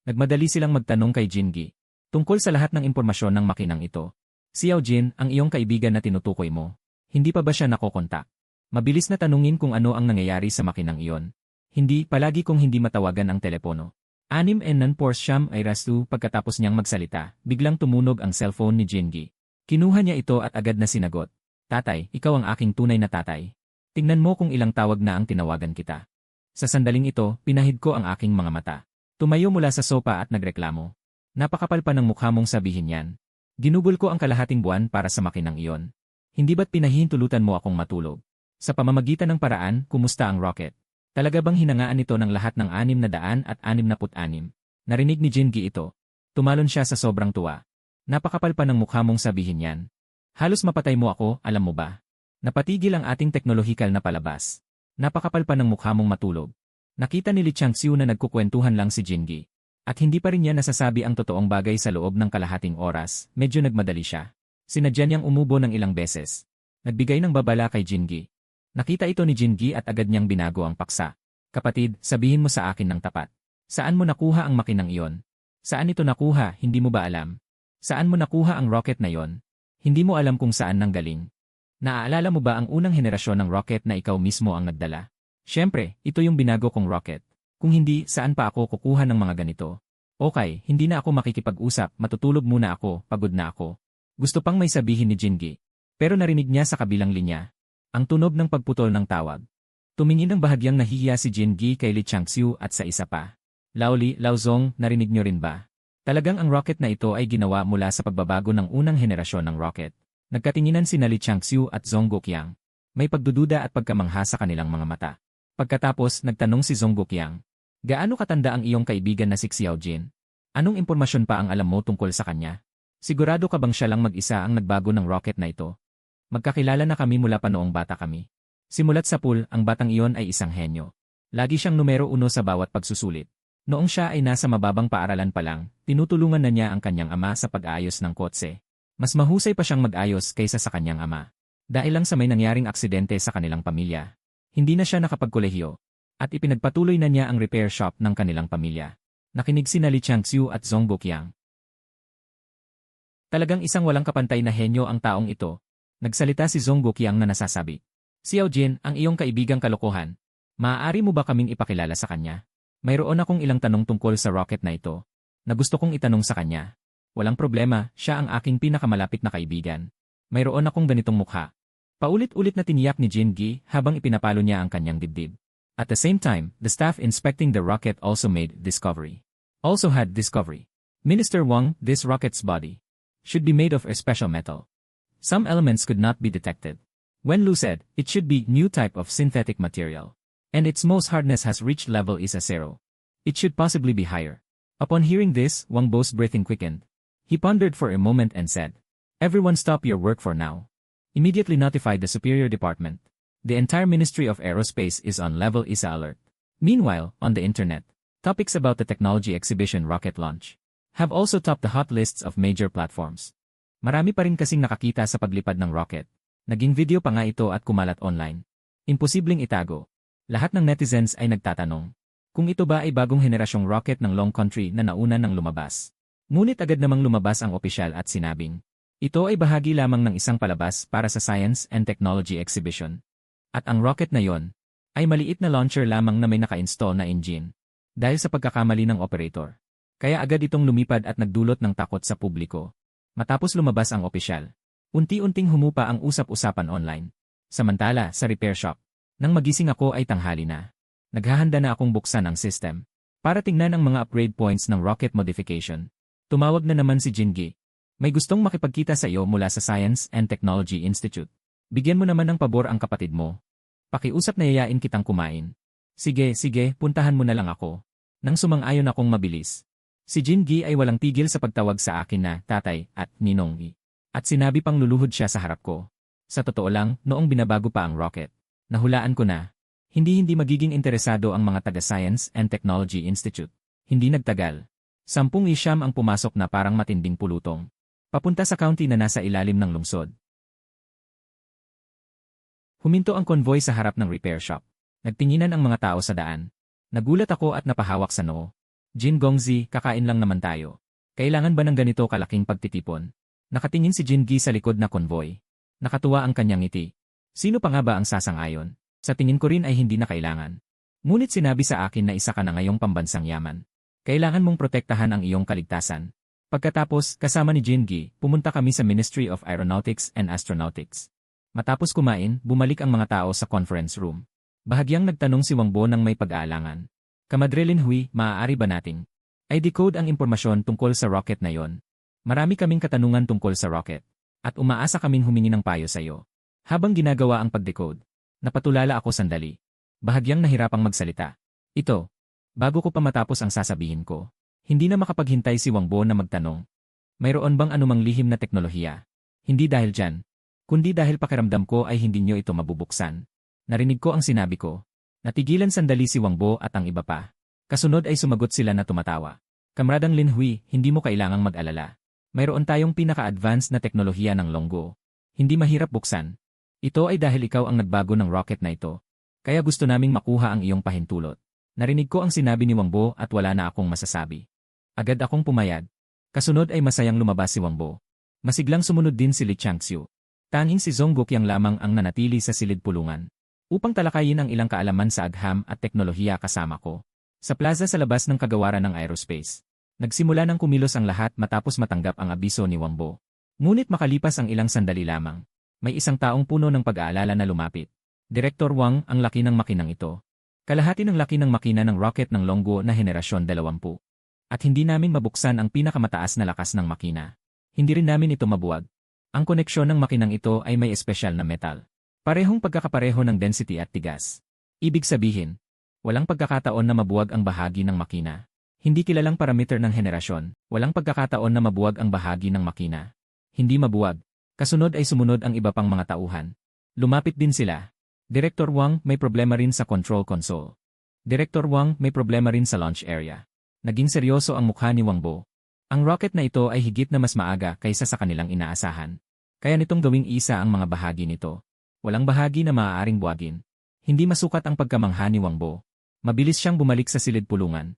Nagmadali silang magtanong kay Jingi tungkol sa lahat ng impormasyon ng makinang ito. Xiao Jin, ang iyong kaibigan na tinutukoy mo, hindi pa ba siya nakokontak? Mabilis na tanungin kung ano ang nangyayari sa makinang iyon. Hindi, palagi kong hindi matawagan ang telepono. 6 ay rastu pagkatapos niyang magsalita, biglang tumunog ang cellphone ni Jingi. Kinuha niya ito at agad na sinagot. Tatay, ikaw ang aking tunay na tatay. Tingnan mo kung ilang tawag na ang tinawagan kita. Sa sandaling ito, pinahid ko ang aking mga mata. Tumayo mula sa sopa at nagreklamo. Napakapal pa ng mukha mong sabihin yan. Ginugol ko ang kalahating buwan para sa makinang iyon. Hindi ba't pinahihintulutan mo akong matulog? Sa pamamagitan ng paraan, kumusta ang rocket? Talaga bang hinangaan ito ng lahat ng 666? Narinig ni Jingi ito. Tumalon siya sa sobrang tuwa. Napakapal pa ng mukha mong sabihin yan. Halos mapatay mo ako, alam mo ba? Napatigil ang ating teknolohikal na palabas. Napakapal pa ng mukha mong matulog. Nakita ni Li Changxiu na nagkukwentuhan lang si Jingi. At hindi pa rin niya nasasabi ang totoong bagay sa loob ng kalahating oras, medyo nagmadali siya. Sinadya niyang umubo ng ilang beses. Nagbigay ng babala kay Jingi. Nakita ito ni Jingi at agad niyang binago ang paksa. Kapatid, sabihin mo sa akin ng tapat. Saan mo nakuha ang makinang iyon? Saan ito nakuha, hindi mo ba alam? Saan mo nakuha ang rocket na iyon? Hindi mo alam kung saan nanggaling. Naaalala mo ba ang unang henerasyon ng rocket na ikaw mismo ang nagdala? Siyempre, ito yung binago kong rocket. Kung hindi, saan pa ako kukuha ng mga ganito? Okay, hindi na ako makikipag-usap, matutulog muna ako, pagod na ako. Gusto pang may sabihin ni Jingi. Pero narinig niya sa kabilang linya. Ang tunog ng pagputol ng tawag. Tumingin ng bahagyang nahihiya si Jingi kay Li Changxiu at sa isa pa. Laoli, Laozong, narinig niyo rin ba? Talagang ang rocket na ito ay ginawa mula sa pagbabago ng unang henerasyon ng rocket. Nagkatinginan sina Li Changxiu at Zhong Guoqiang. May pagdududa at pagkamangha sa kanilang mga mata. Pagkatapos, nagtanong si Zhong Guoqiang. Gaano katanda ang iyong kaibigan na si Xiao Jin? Anong impormasyon pa ang alam mo tungkol sa kanya? Sigurado ka bang siya lang mag-isa ang nagbago ng rocket na ito? Magkakilala na kami mula pa noong bata kami. Simulat sa pool, ang batang iyon ay isang henyo. Lagi siyang numero 1 sa bawat pagsusulit. Noong siya ay nasa mababang paaralan pa lang, tinutulungan na niya ang kanyang ama sa pag-aayos ng kotse. Mas mahusay pa siyang mag-ayos kaysa sa kanyang ama. Dahil lang sa may nangyaring aksidente sa kanilang pamilya. Hindi na siya nakapagkolehiyo. At ipinagpatuloy na niya ang repair shop ng kanilang pamilya. Nakinig sina Li Changxiu at Zhong Guoqiang. Talagang isang walang kapantay na henyo ang taong ito. Nagsalita si Zhong Guoqiang na nasasabi. Xiao Jin, ang iyong kaibigang kalokohan. Maaari mo ba kaming ipakilala sa kanya? Mayroon akong ilang tanong tungkol sa rocket na ito, na gusto kong itanong sa kanya. Walang problema, siya ang aking pinakamalapit na kaibigan. Mayroon akong ganitong mukha. Paulit-ulit na tiniyak ni Jingi habang ipinapalo niya ang kanyang dibdib. At the same time, the staff inspecting the rocket also had discovery. Minister Wang, this rocket's body should be made of a special metal. Some elements could not be detected. Wen Lu said, it should be new type of synthetic material. And its most hardness has reached level is a 0. It should possibly be higher. Upon hearing this, Wang Bo's breathing quickened. He pondered for a moment and said, everyone stop your work for now. Immediately notify the superior department. The entire Ministry of Aerospace is on level ISA alert. Meanwhile, on the internet, topics about the technology exhibition rocket launch have also topped the hot lists of major platforms. Marami pa rin kasing nakakita sa paglipad ng rocket. Naging video pa nga ito at kumalat online. Imposibleng itago. Lahat ng netizens ay nagtatanong kung ito ba ay bagong henerasyong rocket ng Long Country na nauna nang lumabas. Ngunit agad namang lumabas ang opisyal at sinabing, ito ay bahagi lamang ng isang palabas para sa Science and Technology Exhibition. At ang rocket na yon ay maliit na launcher lamang na may naka-install na engine dahil sa pagkakamali ng operator. Kaya agad itong lumipad at nagdulot ng takot sa publiko. Matapos lumabas ang opisyal, unti-unting humupa ang usap-usapan online. Samantala, sa repair shop, nang magising ako ay tanghali na. Naghahanda na akong buksan ang system para tingnan ang mga upgrade points ng rocket modification. Tumawag na naman si Jingi. May gustong makipagkita sa iyo mula sa Science and Technology Institute. Bigyan mo naman ng pabor ang kapatid mo. Pakiusap na yayain kitang kumain. Sige, puntahan mo na lang ako. Nang sumang-ayon akong mabilis. Si Jingi ay walang tigil sa pagtawag sa akin na tatay at ninong. At sinabi pang luluhod siya sa harap ko. Sa totoo lang, noong binabago pa ang rocket, nahulaan ko na, hindi magiging interesado ang mga taga-Science and Technology Institute. Hindi nagtagal. 10 isyam ang pumasok na parang matinding pulutong. Papunta sa county na nasa ilalim ng lungsod. Huminto ang convoy sa harap ng repair shop. Nagtinginan ang mga tao sa daan. Nagulat ako at napahawak sa noo. Jin Gongzi, kakain lang naman tayo. Kailangan ba ng ganito kalaking pagtitipon? Nakatingin si Jingi sa likod na convoy. Nakatuwa ang kanyang ngiti. Sino pa nga ba ang sasang-ayon? Sa tingin ko rin ay hindi na kailangan. Ngunit sinabi sa akin na isa ka na ngayong pambansang yaman. Kailangan mong protektahan ang iyong kaligtasan. Pagkatapos, kasama ni Jingi, pumunta kami sa Ministry of Aeronautics and Astronautics. Matapos kumain, bumalik ang mga tao sa conference room. Bahagyang nagtanong si Wang Bo ng may pag-aalangan. Kamadre Lin Hui, maaari ba nating i-decode ang impormasyon tungkol sa rocket na yon? Marami kaming katanungan tungkol sa rocket. At umaasa kaming humingi ng payo sa iyo. Habang ginagawa ang pag-decode, napatulala ako sandali. Bahagyang nahirapang magsalita. Ito, bago ko pa matapos ang sasabihin ko. Hindi na makapaghintay si Wang Bo na magtanong. Mayroon bang anumang lihim na teknolohiya? Hindi dahil dyan, kundi dahil pakiramdam ko ay hindi nyo ito mabubuksan. Narinig ko ang sinabi ko. Natigilan sandali si Wang Bo at ang iba pa. Kasunod ay sumagot sila na tumatawa. Kamradang Lin Hui, hindi mo kailangang mag-alala. Mayroon tayong pinaka-advanced na teknolohiya ng Longgo. Hindi mahirap buksan. Ito ay dahil ikaw ang nagbago ng rocket na ito. Kaya gusto naming makuha ang iyong pahintulot. Narinig ko ang sinabi ni Wang Bo at wala na akong masasabi. Agad akong pumayag. Kasunod ay masayang lumabas si Wang Bo. Masiglang sumunod din si Li Changxiu. Tanging si Zhong Guoqiang lamang ang nanatili sa silid pulungan. Upang talakayin ang ilang kaalaman sa agham at teknolohiya kasama ko. Sa plaza sa labas ng kagawaran ng aerospace. Nagsimula ng kumilos ang lahat matapos matanggap ang abiso ni Wang Bo. Ngunit makalipas ang ilang sandali lamang, may isang taong puno ng pag-aalala na lumapit. Direktor Wang, ang laki ng makinang ito. Kalahati ng laki ng makina ng rocket ng Longgo na henerasyon 20. At hindi namin mabuksan ang pinakamataas na lakas ng makina. Hindi rin namin ito mabuwag. Ang koneksyon ng makinang ito ay may espesyal na metal. Parehong pagkakapareho ng density at tigas. Ibig sabihin, walang pagkakataon na mabuwag ang bahagi ng makina. Hindi kilalang parameter ng henerasyon, walang pagkakataon na mabuwag ang bahagi ng makina. Hindi mabuwag. Kasunod ay sumunod ang iba pang mga tauhan. Lumapit din sila. Director Wang, may problema rin sa control console. Director Wang, may problema rin sa launch area. Naging seryoso ang mukha ni Wang Bo. Ang rocket na ito ay higit na mas maaga kaysa sa kanilang inaasahan. Kaya nitong gawing isa ang mga bahagi nito. Walang bahagi na maaaring buwagin. Hindi masukat ang pagkamangha ni Wang Bo. Mabilis siyang bumalik sa silid pulungan.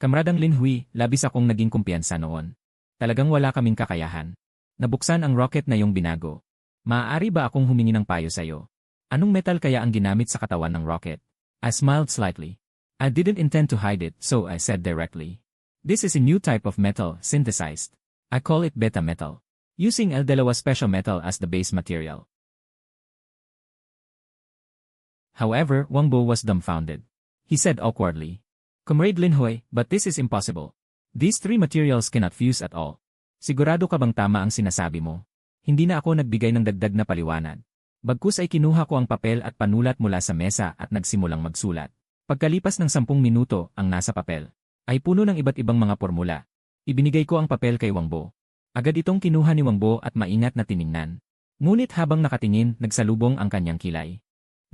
Kamradang Lin Hui, labis akong naging kumpiyansa noon. Talagang wala kaming kakayahan. Nabuksan ang rocket na iyong binago. Maaari ba akong humingi ng payo sa iyo? Anong metal kaya ang ginamit sa katawan ng rocket? I smiled slightly. I didn't intend to hide it, so I said directly. This is a new type of metal synthesized. I call it beta metal. Using L2 special metal as the base material. However, Wang Bo was dumbfounded. He said awkwardly, Comrade Lin Hui, but this is impossible. These three materials cannot fuse at all. Sigurado ka bang tama ang sinasabi mo? Hindi na ako nagbigay ng dagdag na paliwanag. Bagkus ay kinuha ko ang papel at panulat mula sa mesa at nagsimulang magsulat. Pagkalipas ng 10 minuto, ang nasa papel ay puno ng iba't ibang mga formula. Ibinigay ko ang papel kay Wang Bo. Agad itong kinuha ni Wang Bo at maingat na tiningnan. Ngunit habang nakatingin, nagsalubong ang kanyang kilay.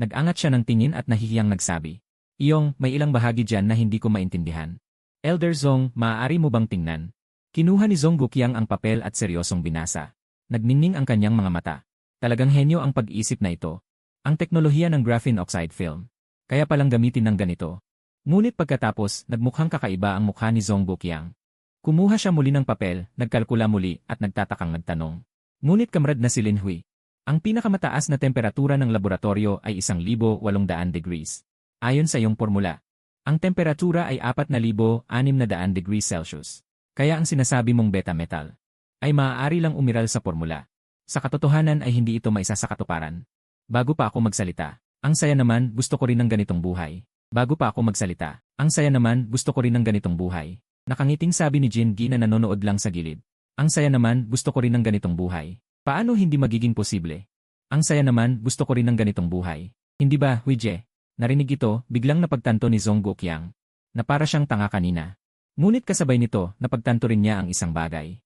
Nag-angat siya ng tingin at nahihiyang nagsabi, Iyong, may ilang bahagi dyan na hindi ko maintindihan. Elder Zong, maaari mo bang tingnan? Kinuha ni Zhong Guoqiang ang papel at seryosong binasa. Nagningning ang kanyang mga mata. Talagang henyo ang pag-iisip na ito. Ang teknolohiya ng graphene oxide film. Kaya palang gamitin ng ganito. Ngunit pagkatapos, nagmukhang kakaiba ang mukha ni Zhong Guoqiang. Kumuha siya muli ng papel, nagkalkula muli at nagtatakang nagtanong. Ngunit kamrad na si Lin Hui. Ang pinakamataas na temperatura ng laboratorio ay 1,800 degrees. Ayon sa iyong formula, ang temperatura ay 4,600 degrees Celsius. Kaya ang sinasabi mong beta metal ay maaari lang umiral sa formula. Sa katotohanan ay hindi ito maisa sa katuparan. Bago pa ako magsalita, ang saya naman gusto ko rin ng ganitong buhay. Bago pa ako magsalita, ang saya naman gusto ko rin ng ganitong buhay. Nakangiting sabi ni Jin Gi na nanonood lang sa gilid. Ang saya naman gusto ko rin ng ganitong buhay. Paano hindi magiging posible? Ang saya naman gusto ko rin ng ganitong buhay. Hindi ba, Huijie? Narinig ito, biglang napagtanto ni Zhong Guoqiang na para siyang tanga kanina. Ngunit kasabay nito, napagtanto rin niya ang isang bagay.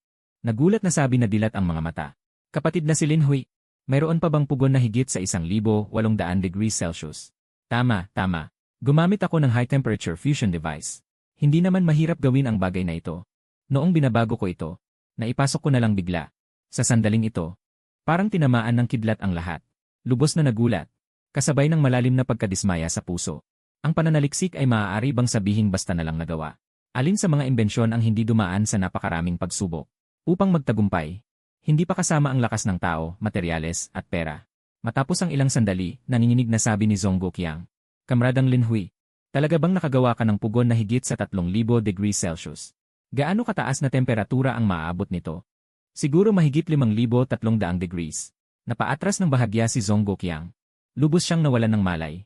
Nagulat na sabi na dilat ang mga mata. Kapatid na si Lin Hui, mayroon pa bang pugon na higit sa 1,800 degrees Celsius? Tama, tama. Gumamit ako ng high temperature fusion device. Hindi naman mahirap gawin ang bagay na ito. Noong binabago ko ito, naipasok ko na lang bigla. Sa sandaling ito, parang tinamaan ng kidlat ang lahat. Lubos na nagulat. Kasabay ng malalim na pagkadismaya sa puso. Ang pananaliksik ay maaari bang sabihing basta na lang nagawa? Alin sa mga imbensyon ang hindi dumaan sa napakaraming pagsubok? Upang magtagumpay, hindi pa kasama ang lakas ng tao, materyales, at pera. Matapos ang ilang sandali, nanginginig na sabi ni Zhong Guoqiang, Kamradang Lin Hui, talaga bang nakagawa ka ng pugon na higit sa 3,000 degrees Celsius? Gaano kataas na temperatura ang maaabot nito? Siguro mahigit 5,300 degrees. Napaatras ng bahagya si Zhong Guoqiang. Lubos siyang nawalan ng malay.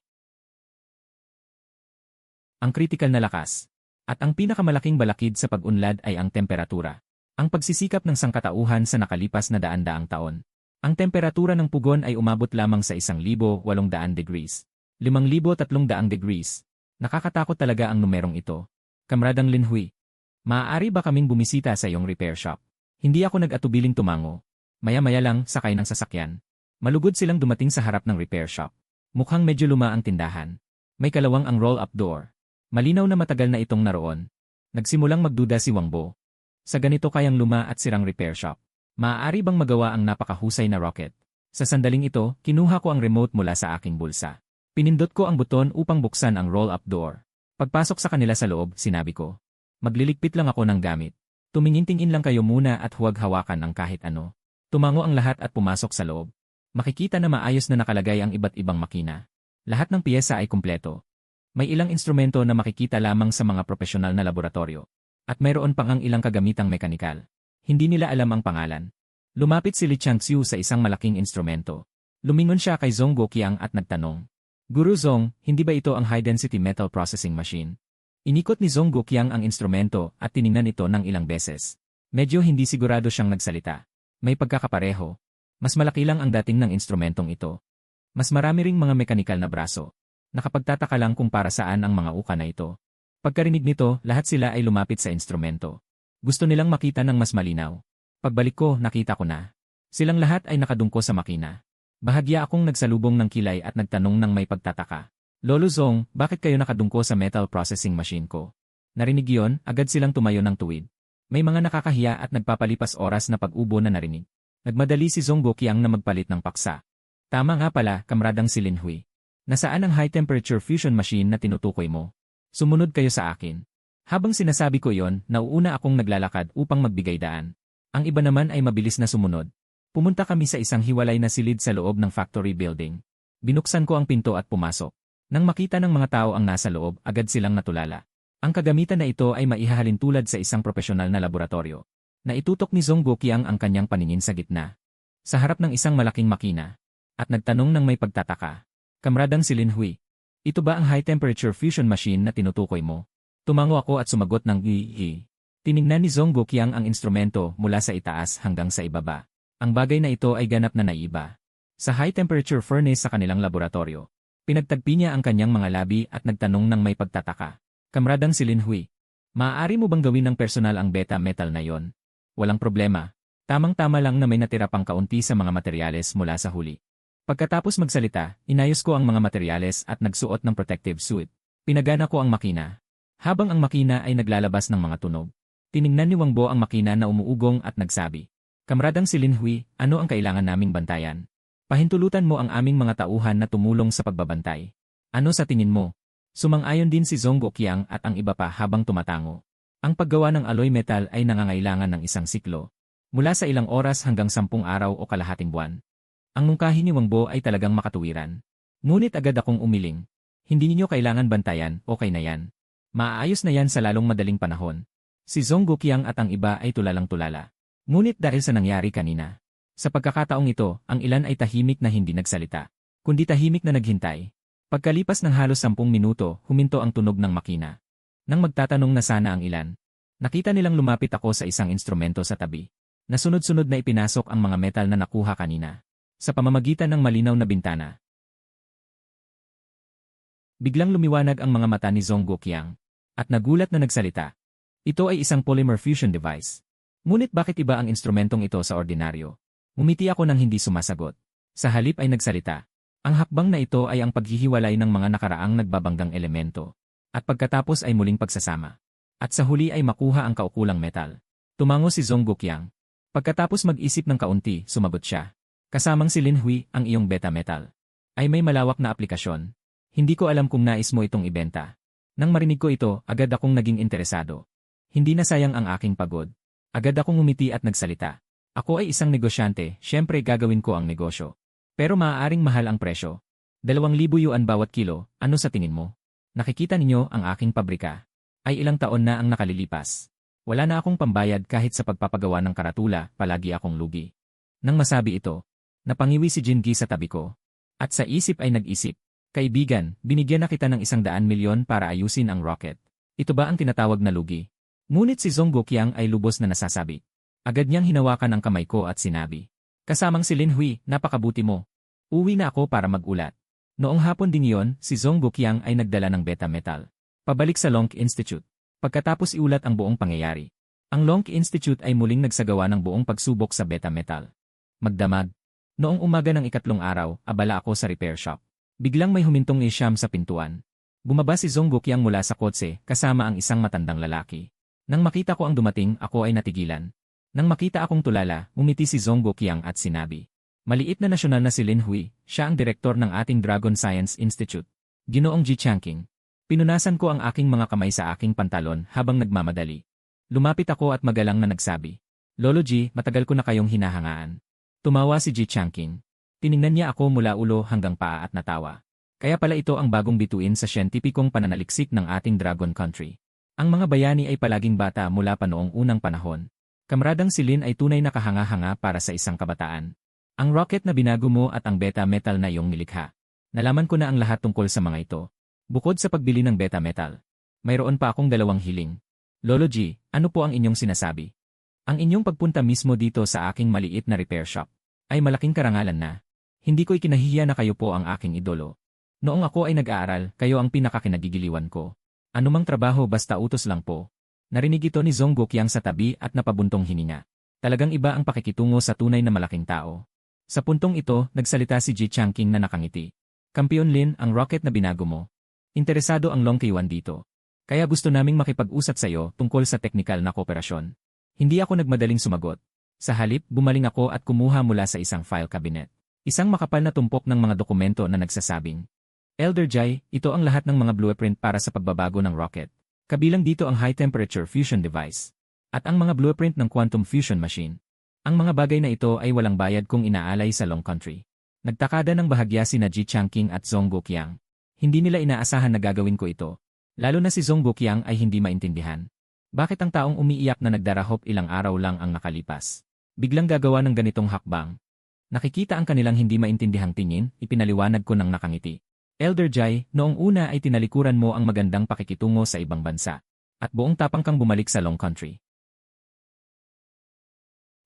Ang kritikal na lakas. At ang pinakamalaking balakid sa pag-unlad ay ang temperatura. Ang pagsisikap ng sangkatauhan sa nakalipas na daan-daang taon. Ang temperatura ng pugon ay umabot lamang sa 1,800 degrees. 5,300 degrees. Nakakatakot talaga ang numerong ito. Kamradang Lin Hui, maaari ba kaming bumisita sa iyong repair shop? Hindi ako nag-atubiling tumango. Maya-maya lang, sakay ng sasakyan. Malugod silang dumating sa harap ng repair shop. Mukhang medyo luma ang tindahan. May kalawang ang roll-up door. Malinaw na matagal na itong naroon. Nagsimulang magduda si Wang Bo. Sa ganito kayang luma at sirang repair shop, maaari bang magawa ang napakahusay na rocket? Sa sandaling ito, kinuha ko ang remote mula sa aking bulsa. Pinindot ko ang buton upang buksan ang roll-up door. Pagpasok sa kanila sa loob, sinabi ko, magliligpit lang ako ng gamit. Tumingin-tingin lang kayo muna at huwag hawakan ang kahit ano. Tumango ang lahat at pumasok sa loob. Makikita na maayos na nakalagay ang iba't ibang makina. Lahat ng piyesa ay kumpleto. May ilang instrumento na makikita lamang sa mga profesional na laboratorio. At mayroon pang ang ilang kagamitang mekanikal. Hindi nila alam ang pangalan. Lumapit si Li Changxiu sa isang malaking instrumento. Lumingon siya kay Zhong Guoqiang at nagtanong, Guru Zhong, hindi ba ito ang high-density metal processing machine? Inikot ni Zhong Guoqiang ang instrumento at tiningnan ito ng ilang beses. Medyo hindi sigurado siyang nagsalita. May pagkakapareho. Mas malaki lang ang dating ng instrumentong ito. Mas marami ring mga mekanikal na braso. Nakapagtataka lang kung para saan ang mga uka na ito. Pagkarinig nito, lahat sila ay lumapit sa instrumento. Gusto nilang makita ng mas malinaw. Pagbalik ko, nakita ko na. Silang lahat ay nakadungko sa makina. Bahagya akong nagsalubong ng kilay at nagtanong ng may pagtataka. Lolo Zhong, bakit kayo nakadungko sa metal processing machine ko? Narinig yon, agad silang tumayo ng tuwid. May mga nakakahiya at nagpapalipas oras na pag-ubo na narinig. Nagmadali si Zhong Guoqiang na magpalit ng paksa. Tama nga pala, kamradang si Lin Hui. Nasaan ang high-temperature fusion machine na tinutukoy mo? Sumunod kayo sa akin. Habang sinasabi ko yon, nauuna akong naglalakad upang magbigay daan. Ang iba naman ay mabilis na sumunod. Pumunta kami sa isang hiwalay na silid sa loob ng factory building. Binuksan ko ang pinto at pumasok. Nang makita ng mga tao ang nasa loob, agad silang natulala. Ang kagamitan na ito ay maihahalin tulad sa isang profesional na laboratorio. Naitutok ni Zhong Guoqiang ang kanyang paningin sa gitna. Sa harap ng isang malaking makina. At nagtanong ng may pagtataka. Kamradang si Lin Hui, ito ba ang high-temperature fusion machine na tinutukoy mo? Tumango ako at sumagot ng hi. Tiningnan ni Zhong Guoqiang ang instrumento mula sa itaas hanggang sa ibaba. Ang bagay na ito ay ganap na naiba. Sa high-temperature furnace sa kanilang laboratorio, pinagtagpi niya ang kanyang mga labi at nagtanong ng may pagtataka. Kamradang si Lin Hui, maaari mo bang gawin ng personal ang beta metal na yon? Walang problema. Tamang-tama lang na may natira pang kaunti sa mga materyales mula sa huli. Pagkatapos magsalita, inayos ko ang mga materyales at nagsuot ng protective suit. Pinagana ko ang makina. Habang ang makina ay naglalabas ng mga tunog, tiningnan ni Wang Bo ang makina na umuugong at nagsabi, Kamradang si Lin Hui, ano ang kailangan naming bantayan? Pahintulutan mo ang aming mga tauhan na tumulong sa pagbabantay. Ano sa tingin mo? Sumang-ayon din si Zhong Guoqiang at ang iba pa habang tumatango. Ang paggawa ng alloy metal ay nangangailangan ng isang siklo. Mula sa ilang oras hanggang 10 araw o kalahating buwan. Ang mungkahi ni Wang Bo ay talagang makatuwiran. Ngunit agad akong umiling. Hindi ninyo kailangan bantayan, okay na yan. Maaayos na yan sa lalong madaling panahon. Si Zhong Guoqiang at ang iba ay tulalang-tulala. Ngunit dahil sa nangyari kanina. Sa pagkakataong ito, ang ilan ay tahimik na hindi nagsalita. Kundi tahimik na naghintay. Pagkalipas ng halos 10 minuto, huminto ang tunog ng makina. Nang magtatanong na sana ang ilan, nakita nilang lumapit ako sa isang instrumento sa tabi. Nasunod-sunod na ipinasok ang mga metal na nakuha kanina. Sa pamamagitan ng malinaw na bintana. Biglang lumiwanag ang mga mata ni Zhong Guoqiang. At nagulat na nagsalita. Ito ay isang polymer fusion device. Ngunit bakit iba ang instrumentong ito sa ordinaryo? Ngumiti ako nang hindi sumasagot. Sa halip ay nagsalita. Ang hakbang na ito ay ang paghihiwalay ng mga nakaraang nagbabanggang elemento. At pagkatapos ay muling pagsasama. At sa huli ay makuha ang kaukulang metal. Tumango si Zhong Guoqiang. Pagkatapos mag-isip ng kaunti, sumagot siya. Kasamang si Lin Hui, ang iyong beta metal. Ay may malawak na aplikasyon. Hindi ko alam kung nais mo itong ibenta. Nang marinig ko ito, agad akong naging interesado. Hindi na sayang ang aking pagod. Agad akong ngumiti at nagsalita. Ako ay isang negosyante, syempre gagawin ko ang negosyo. Pero maaaring mahal ang presyo. 2,000 yuan bawat kilo, ano sa tingin mo? Nakikita ninyo ang aking pabrika. Ay ilang taon na ang nakalilipas. Wala na akong pambayad kahit sa pagpapagawa ng karatula, palagi akong lugi. Nang masabi ito, napangiwi si Jingi sa tabi ko. At sa isip ay nag-isip. Kaibigan, binigyan na kita ng 100 milyon para ayusin ang rocket. Ito ba ang tinatawag na lugi? Ngunit si Zhong Guoqiang ay lubos na nasasabi. Agad niyang hinawakan ang kamay ko at sinabi. Kasamang si Lin Hui, napakabuti mo. Uwi na ako para mag-ulat. Noong hapon din iyon, si Zhong Guoqiang ay nagdala ng beta metal. Pabalik sa Lonq Institute. Pagkatapos iulat ang buong pangyayari. Ang Lonq Institute ay muling nagsagawa ng buong pagsubok sa beta metal. Magdamag. Noong umaga ng 3 araw, abala ako sa repair shop. Biglang may humintong ni Shyam sa pintuan. Bumaba si Zhong Guoqiang mula sa kotse kasama ang isang matandang lalaki. Nang makita ko ang dumating, ako ay natigilan. Nang makita akong tulala, umiti si Zhong Guoqiang at sinabi. Maliit na nasyonal na si Lin Hui, siya ang direktor ng ating Dragon Science Institute. Ginoong Ji Changqing. Pinunasan ko ang aking mga kamay sa aking pantalon habang nagmamadali. Lumapit ako at magalang na nagsabi. Lolo Ji, matagal ko na kayong hinahangaan. Tumawa si Ji Changqing. Tiningnan niya ako mula ulo hanggang paa at natawa. Kaya pala ito ang bagong bituin sa siyentipikong pananaliksik ng ating Dragon Country. Ang mga bayani ay palaging bata mula pa noong unang panahon. Kamradang si Lin ay tunay na kahanga-hanga para sa isang kabataan. Ang rocket na binago mo at ang beta metal na iyong nilikha. Nalaman ko na ang lahat tungkol sa mga ito. Bukod sa pagbili ng beta metal, mayroon pa akong 2 hiling. Lolo G, ano po ang inyong sinasabi? Ang inyong pagpunta mismo dito sa aking maliit na repair shop ay malaking karangalan na. Hindi ko ikinahihiya na kayo po ang aking idolo. Noong ako ay nag-aaral, kayo ang pinakakinagigiliwan ko. Anumang trabaho basta utos lang po. Narinig ito ni Zhong Guoqiang sa tabi at napabuntong hininga. Talagang iba ang pakikitungo sa tunay na malaking tao. Sa puntong ito, nagsalita si Ji Changqing na nakangiti. Kampiyon Lin, ang rocket na binago mo. Interesado ang Long Keywan dito. Kaya gusto naming makipag-usap sa iyo tungkol sa teknikal na kooperasyon. Hindi ako nagmadaling sumagot. Sa halip, bumaling ako at kumuha mula sa isang file cabinet. Isang makapal na tumpok ng mga dokumento na nagsasabing, Elder Jai, ito ang lahat ng mga blueprint para sa pagbabago ng rocket. Kabilang dito ang high-temperature fusion device. At ang mga blueprint ng quantum fusion machine. Ang mga bagay na ito ay walang bayad kung inaalay sa Long Country. Nagtakada ng bahagya sina Ji Changqing at Zhong Guoqiang. Hindi nila inaasahan na gagawin ko ito. Lalo na si Zhong Guoqiang ay hindi maintindihan. Bakit ang taong umiiyak na nagdarahop ilang araw lang ang nakalipas? Biglang gagawa ng ganitong hakbang. Nakikita ang kanilang hindi maintindihang tingin, ipinaliwanag ko ng nakangiti. Elder Jai, noong una ay tinalikuran mo ang magandang pakikitungo sa ibang bansa. At buong tapang kang bumalik sa Long Country.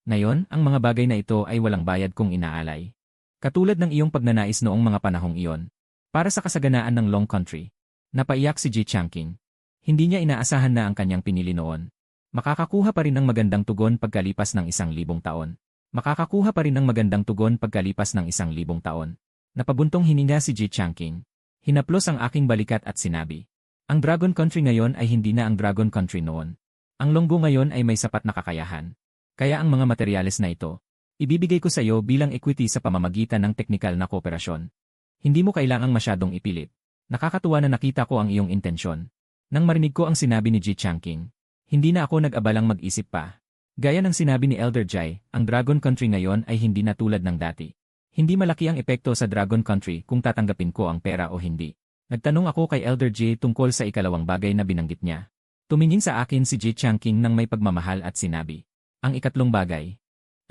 Ngayon, ang mga bagay na ito ay walang bayad kung inaalay. Katulad ng iyong pagnanais noong mga panahong iyon. Para sa kasaganaan ng Long Country. Napaiyak si Ji Changqing. Hindi niya inaasahan na ang kanyang pinili noon. Makakakuha pa rin ng magandang tugon pagkalipas ng 1,000 taon. Makakakuha pa rin ng magandang tugon pagkalipas ng 1,000 taon. Napabuntong hininga si Ji Changqing. Hinaplos ang aking balikat at sinabi. Ang Dragon Country ngayon ay hindi na ang Dragon Country noon. Ang Longgo ngayon ay may sapat na kakayahan. Kaya ang mga materyales na ito, ibibigay ko sa iyo bilang equity sa pamamagitan ng teknikal na kooperasyon. Hindi mo kailangang masyadong ipilit. Nakakatuwa na nakita ko ang iyong intensyon. Nang marinig ko ang sinabi ni Ji Changqing, hindi na ako nag-abalang mag-isip pa. Gaya ng sinabi ni Elder Jai, ang Dragon Country ngayon ay hindi na tulad ng dati. Hindi malaki ang epekto sa Dragon Country kung tatanggapin ko ang pera o hindi. Nagtanong ako kay Elder J tungkol sa ikalawang bagay na binanggit niya. Tumingin sa akin si Ji Changqing nang may pagmamahal at sinabi, ang ikatlong bagay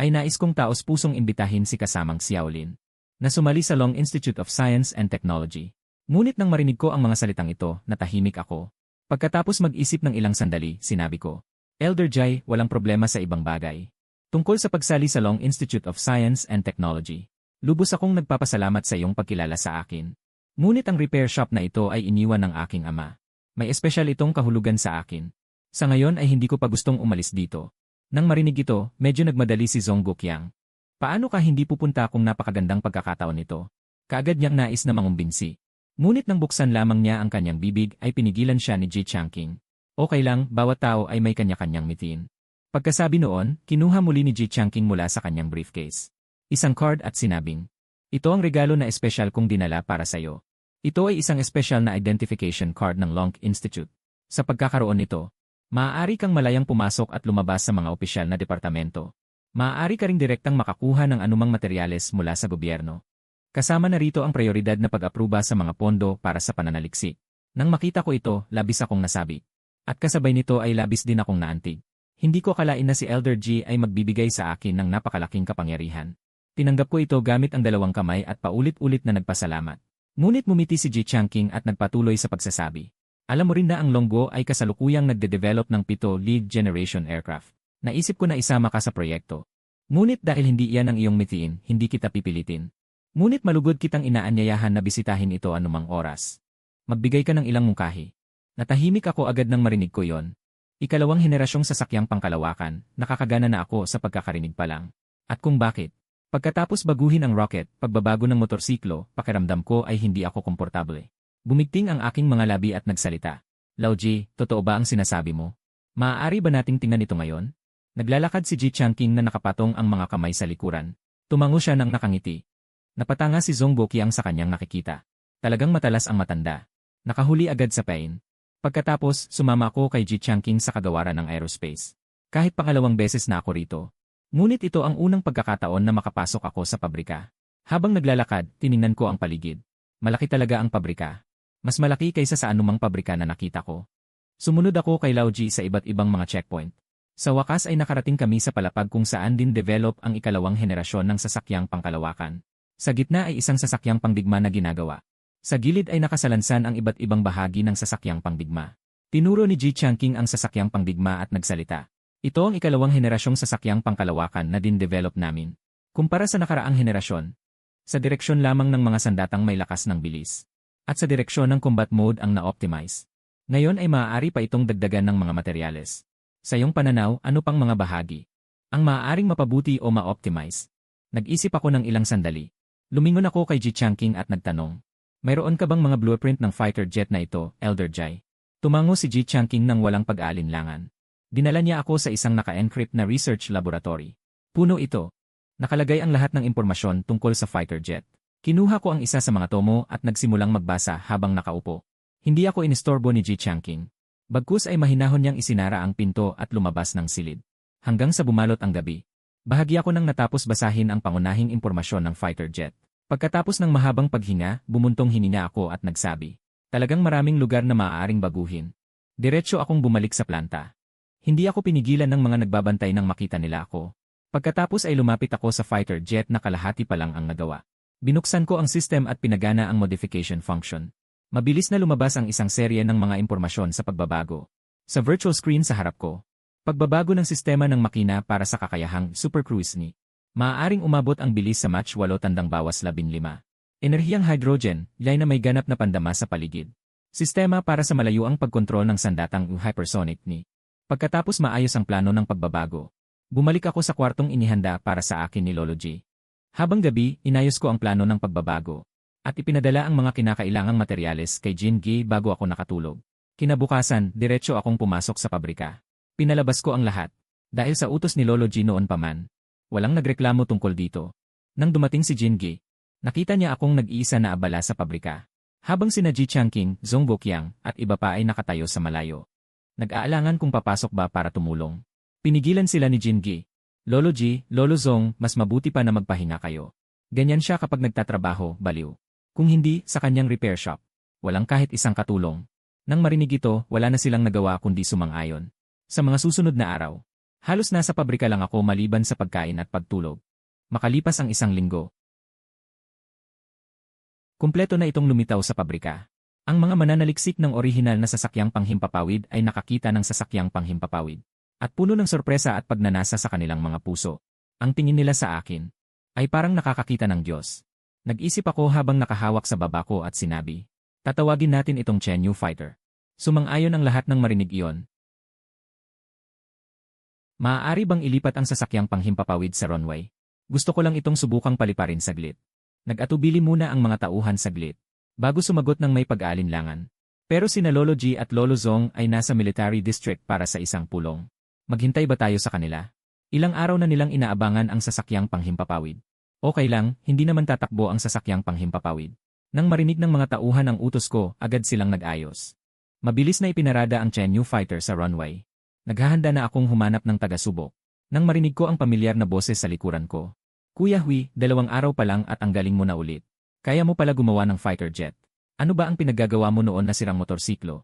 ay nais kong taos-pusong imbitahin si kasamang Xiaolin na sumali sa Long Institute of Science and Technology. Ngunit nang marinig ko ang mga salitang ito, natahimik ako. Pagkatapos mag-isip ng ilang sandali, sinabi ko, Elder Jai, walang problema sa ibang bagay. Tungkol sa pagsali sa Long Institute of Science and Technology. Lubos akong nagpapasalamat sa iyong pagkilala sa akin. Ngunit ang repair shop na ito ay iniwan ng aking ama. May espesyal itong kahulugan sa akin. Sa ngayon ay hindi ko pa gustong umalis dito. Nang marinig ito, medyo nagmadali si Zhong Guoqiang. Paano ka hindi pupunta kung napakagandang pagkakataon nito? Kaagad niyang nais na mangumbinsi. Ngunit nang buksan lamang niya ang kanyang bibig ay pinigilan siya ni Ji Changqing. Okay lang, bawat tao ay may kanya-kanyang mitiin. Pagkasabi noon, kinuha muli ni Ji Changqing mula sa kanyang briefcase isang card at sinabing, ito ang regalo na espesyal kong dinala para sa iyo. Ito ay isang espesyal na identification card ng Long Institute. Sa pagkakaroon nito, maaari kang malayang pumasok at lumabas sa mga opisyal na departamento. Maaari ka ring direktang makakuha ng anumang materyales mula sa gobyerno. Kasama na rito ang prioridad na pag-apruba sa mga pondo para sa pananaliksik. Nang makita ko ito, labis akong nasabi. At kasabay nito ay labis din akong naantig. Hindi ko akalain na si Elder G ay magbibigay sa akin ng napakalaking kapangyarihan. Tinanggap ko ito gamit ang dalawang kamay at paulit-ulit na nagpasalamat. Ngunit mumiti si Ji Changqing at nagpatuloy sa pagsasabi. Alam mo rin na ang Longguo ay kasalukuyang nagde-develop ng 7 lead generation aircraft. Naisip ko na isama ka sa proyekto. Ngunit dahil hindi iyan ang iyong mitiin, hindi kita pipilitin. Ngunit malugod kitang inaanyayahan na bisitahin ito anumang oras. Magbigay ka ng ilang mungkahi. Natahimik ako agad nang marinig ko yon. Ikalawang henerasyong sasakyang pangkalawakan, nakakagana na ako sa pagkakarinig pa lang. At kung bakit? Pagkatapos baguhin ang rocket, pagbabago ng motorsiklo, pakiramdam ko ay hindi ako komportable. Bumigting ang aking mga labi at nagsalita. Lao Ji, totoo ba ang sinasabi mo? Maaari ba nating tingnan ito ngayon? Naglalakad si Ji Changqing na nakapatong ang mga kamay sa likuran. Tumango siya ng nakangiti. Napatanga si Zhong Guoqiang sa kanyang nakikita. Talagang matalas ang matanda. Nakahuli agad sa pain. Pagkatapos, sumama ako kay Ji Changqing sa kagawaran ng aerospace. Kahit pangalawang beses na ako rito. Ngunit ito ang unang pagkakataon na makapasok ako sa pabrika. Habang naglalakad, tiningnan ko ang paligid. Malaki talaga ang pabrika. Mas malaki kaysa sa anumang pabrika na nakita ko. Sumunod ako kay Lao Ji sa iba't ibang mga checkpoint. Sa wakas ay nakarating kami sa palapag kung saan din develop ang ikalawang henerasyon ng sasakyang pangkalawakan. Sa gitna ay isang sasakyang pangdigma na ginagawa. Sa gilid ay nakasalansan ang iba't ibang bahagi ng sasakyang pangdigma. Tinuro ni Ji Changqing ang sasakyang pangdigma at nagsalita. Ito ang ikalawang henerasyong sasakyang pangkalawakan na din-develop namin. Kumpara sa nakaraang henerasyon, sa direksyon lamang ng mga sandatang may lakas ng bilis. At sa direksyon ng combat mode ang na-optimize. Ngayon ay maaari pa itong dagdagan ng mga materyales. Sa iyong pananaw, ano pang mga bahagi ang maaaring mapabuti o ma-optimize? Nag-isip ako ng ilang sandali. Lumingon ako kay Ji Changqing at nagtanong. Mayroon ka bang mga blueprint ng fighter jet na ito, Elder Jai? Tumango si Ji Changqing nang walang pag-aalinlangan. Dinala niya ako sa isang naka-encrypt na research laboratory. Puno ito. Nakalagay ang lahat ng impormasyon tungkol sa fighter jet. Kinuha ko ang isa sa mga tomo at nagsimulang magbasa habang nakaupo. Hindi ako inistorbo ni Ji Changqing. Bagkus ay mahinahon niyang isinara ang pinto at lumabas ng silid. Hanggang sa bumalot ang gabi. Bahagi ako nang natapos basahin ang pangunahing impormasyon ng fighter jet. Pagkatapos ng mahabang paghinga, bumuntong hininga ako at nagsabi. Talagang maraming lugar na maaaring baguhin. Diretso akong bumalik sa planta. Hindi ako pinigilan ng mga nagbabantay nang makita nila ako. Pagkatapos ay lumapit ako sa fighter jet na kalahati pa lang ang nagawa. Binuksan ko ang system at pinagana ang modification function. Mabilis na lumabas ang isang serye ng mga impormasyon sa pagbabago. Sa virtual screen sa harap ko. Pagbabago ng sistema ng makina para sa kakayahang Super Cruise ni. Maaaring umabot ang bilis sa Mach 8 tandang bawas 15. Enerhiyang hydrogen, yay na may ganap na pandama sa paligid. Sistema para sa malayuang pagkontrol ng sandatang hypersonic ni. Pagkatapos maayos ang plano ng pagbabago, bumalik ako sa kwartong inihanda para sa akin ni Lolo G. Habang gabi, inayos ko ang plano ng pagbabago at ipinadala ang mga kinakailangang materyales kay Jin Gi bago ako nakatulog. Kinabukasan, diretso akong pumasok sa pabrika. Pinalabas ko ang lahat. Dahil sa utos ni Lolo G noon pa man, walang nagreklamo tungkol dito. Nang dumating si Jin Gi, nakita niya akong nag-iisa na abala sa pabrika. Habang sina Ji Changqing, Zhong Guoqiang at iba pa ay nakatayo sa malayo. Nag-aalangan kung papasok ba para tumulong. Pinigilan sila ni Jin Gi. Lolo G, Lolo Zong, mas mabuti pa na magpahinga kayo. Ganyan siya kapag nagtatrabaho, baliw. Kung hindi, sa kanyang repair shop. Walang kahit isang katulong. Nang marinig ito, wala na silang nagawa kundi sumang-ayon. Sa mga susunod na araw, halos nasa pabrika lang ako maliban sa pagkain at pagtulog. Makalipas ang isang linggo. Kumpleto na itong lumitaw sa pabrika. Ang mga mananaliksik ng orihinal na sasakyang panghimpapawid ay nakakita ng sasakyang panghimpapawid. At puno ng sorpresa at pagnanasa sa kanilang mga puso. Ang tingin nila sa akin ay parang nakakakita ng Diyos. Nag-isip ako habang nakahawak sa baba ko at sinabi, tatawagin natin itong Chen Yu Fighter. Sumang-ayon ang lahat ng marinig iyon. Maaari bang ilipat ang sasakyang panghimpapawid sa runway? Gusto ko lang itong subukang paliparin saglit. Nag-atubili muna ang mga tauhan saglit, bago sumagot ng may pag-aalinlangan. Pero sina Lolo G at Lolo Zong ay nasa military district para sa isang pulong. Maghintay ba tayo sa kanila? Ilang araw na nilang inaabangan ang sasakyang panghimpapawid. Okay lang, hindi naman tatakbo ang sasakyang panghimpapawid. Nang marinig ng mga tauhan ang utos ko, agad silang nag-ayos. Mabilis na ipinarada ang Chenyu fighter sa runway. Naghahanda na akong humanap ng taga-subok. Nang marinig ko ang pamilyar na boses sa likuran ko. Kuya Hui, 2 araw pa lang at ang galing mo na ulit. Kaya mo pala gumawa ng fighter jet. Ano ba ang pinaggagawa mo noon na sirang motorsiklo?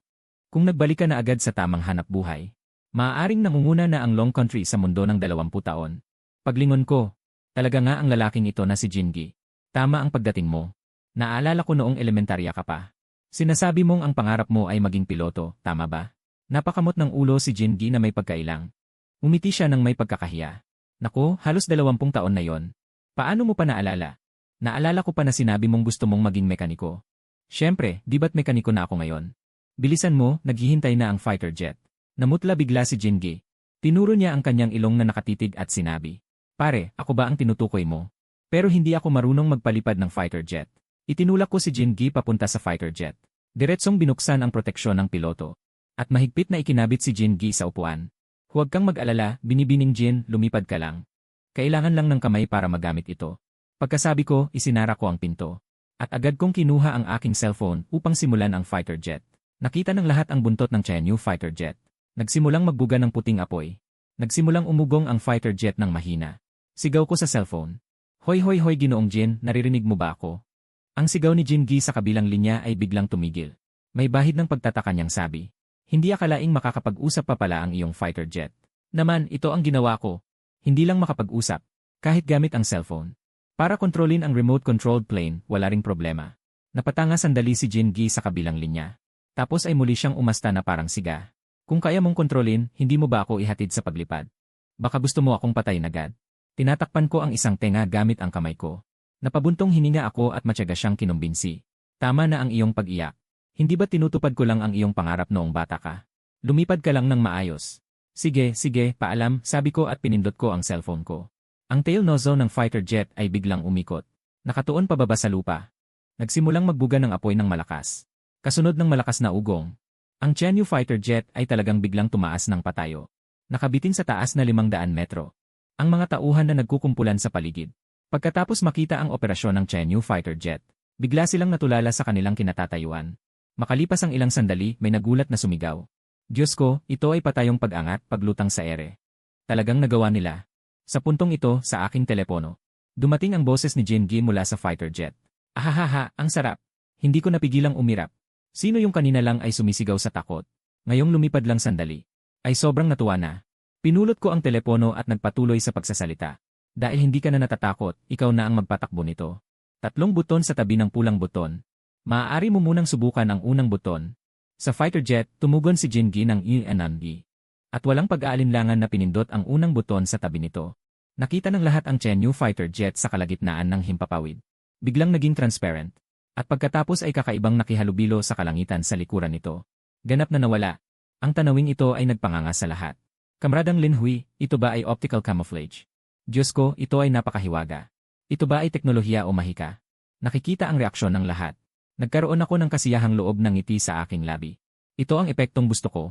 Kung nagbalik ka na agad sa tamang hanap buhay, maaaring nangunguna na ang long country sa mundo ng 20 taon. Paglingon ko, talaga nga ang lalaking ito na si Jingi. Tama ang pagdating mo. Naalala ko noong elementarya ka pa. Sinasabi mong ang pangarap mo ay maging piloto, tama ba? Napakamot ng ulo si Jingi na may pagkailang. Umiti siya ng may pagkakahiya. Naku, halos 20 taon na yon. Paano mo pa naalala? Naalala ko pa na sinabi mong gusto mong maging mekaniko. Siyempre, di ba't mekaniko na ako ngayon? Bilisan mo, naghihintay na ang fighter jet. Namutla bigla si Jingi. Tinuro niya ang kanyang ilong na nakatitig at sinabi, "Pare, ako ba ang tinutukoy mo? Pero hindi ako marunong magpalipad ng fighter jet." Itinulak ko si Jingi papunta sa fighter jet. Diretsong binuksan ang proteksyon ng piloto. At mahigpit na ikinabit si Jingi sa upuan. Huwag kang mag-alala, binibining Jin, lumipad ka lang. Kailangan lang ng kamay para magamit ito. Pagkasabi ko, isinara ko ang pinto. At agad kong kinuha ang aking cellphone upang simulan ang fighter jet. Nakita ng lahat ang buntot ng Chenyu fighter jet. Nagsimulang magbuga ng puting apoy. Nagsimulang umugong ang fighter jet ng mahina. Sigaw ko sa cellphone. Hoy hoy hoy Ginoong Jin, naririnig mo ba ako? Ang sigaw ni Jingi sa kabilang linya ay biglang tumigil. May bahid ng pagtataka niyang sabi. Hindi akalaing makakapag-usap pa pala ang iyong fighter jet. Naman, ito ang ginawa ko. Hindi lang makapag-usap, kahit gamit ang cellphone. Para kontrolin ang remote-controlled plane, wala ring problema. Napatanga sandali si Jingi sa kabilang linya. Tapos ay muli siyang umasta na parang siga. Kung kaya mong kontrolin, hindi mo ba ako ihatid sa paglipad? Baka gusto mo akong patayin agad. Tinatakpan ko ang isang tenga gamit ang kamay ko. Napabuntong hininga ako at matyaga siyang kinumbinsi. Tama na ang iyong pag-iyak. Hindi ba tinutupad ko lang ang iyong pangarap noong bata ka? Lumipad ka lang ng maayos. Sige, sige, paalam, sabi ko at pinindot ko ang cellphone ko. Ang tail nozzle ng fighter jet ay biglang umikot. Nakatuon pababa sa lupa. Nagsimulang magbuga ng apoy ng malakas. Kasunod ng malakas na ugong. Ang Chenyu fighter jet ay talagang biglang tumaas ng patayo. Nakabitin sa taas na 500 metro. Ang mga tauhan na nagkukumpulan sa paligid. Pagkatapos makita ang operasyon ng Chenyu fighter jet, bigla silang natulala sa kanilang kinatatayuan. Makalipas ang ilang sandali, may nagulat na sumigaw. Diyos ko, ito ay patayong pag-angat, paglutang sa ere. Talagang nagawa nila. Sa puntong ito, sa aking telepono. Dumating ang boses ni Jingi mula sa fighter jet. Ahahaha, ang sarap. Hindi ko napigilang umirap. Sino yung kanina lang ay sumisigaw sa takot? Ngayong lumipad lang sandali. Ay sobrang natuwa na. Pinulot ko ang telepono at nagpatuloy sa pagsasalita. Dahil hindi ka na natatakot, ikaw na ang magpatakbo nito. 3 buton sa tabi ng pulang buton. Maaari mo munang subukan ang unang buton. Sa fighter jet, tumugon si Jingi ng i-anamgi. At walang pag-aalinlangan na pinindot ang unang buton sa tabi nito. Nakita ng lahat ang Chenyu fighter jet sa kalagitnaan ng himpapawid. Biglang naging transparent. At pagkatapos ay kakaibang nakihalubilo sa kalangitan sa likuran nito. Ganap na nawala. Ang tanawing ito ay nagpanganga sa lahat. Kamradang Lin Hui, ito ba ay optical camouflage? Diyos ko, ito ay napakahiwaga. Ito ba ay teknolohiya o mahika? Nakikita ang reaksyon ng lahat. Nagkaroon ako ng kasiyahang loob ng ngiti sa aking labi. Ito ang epektong gusto ko.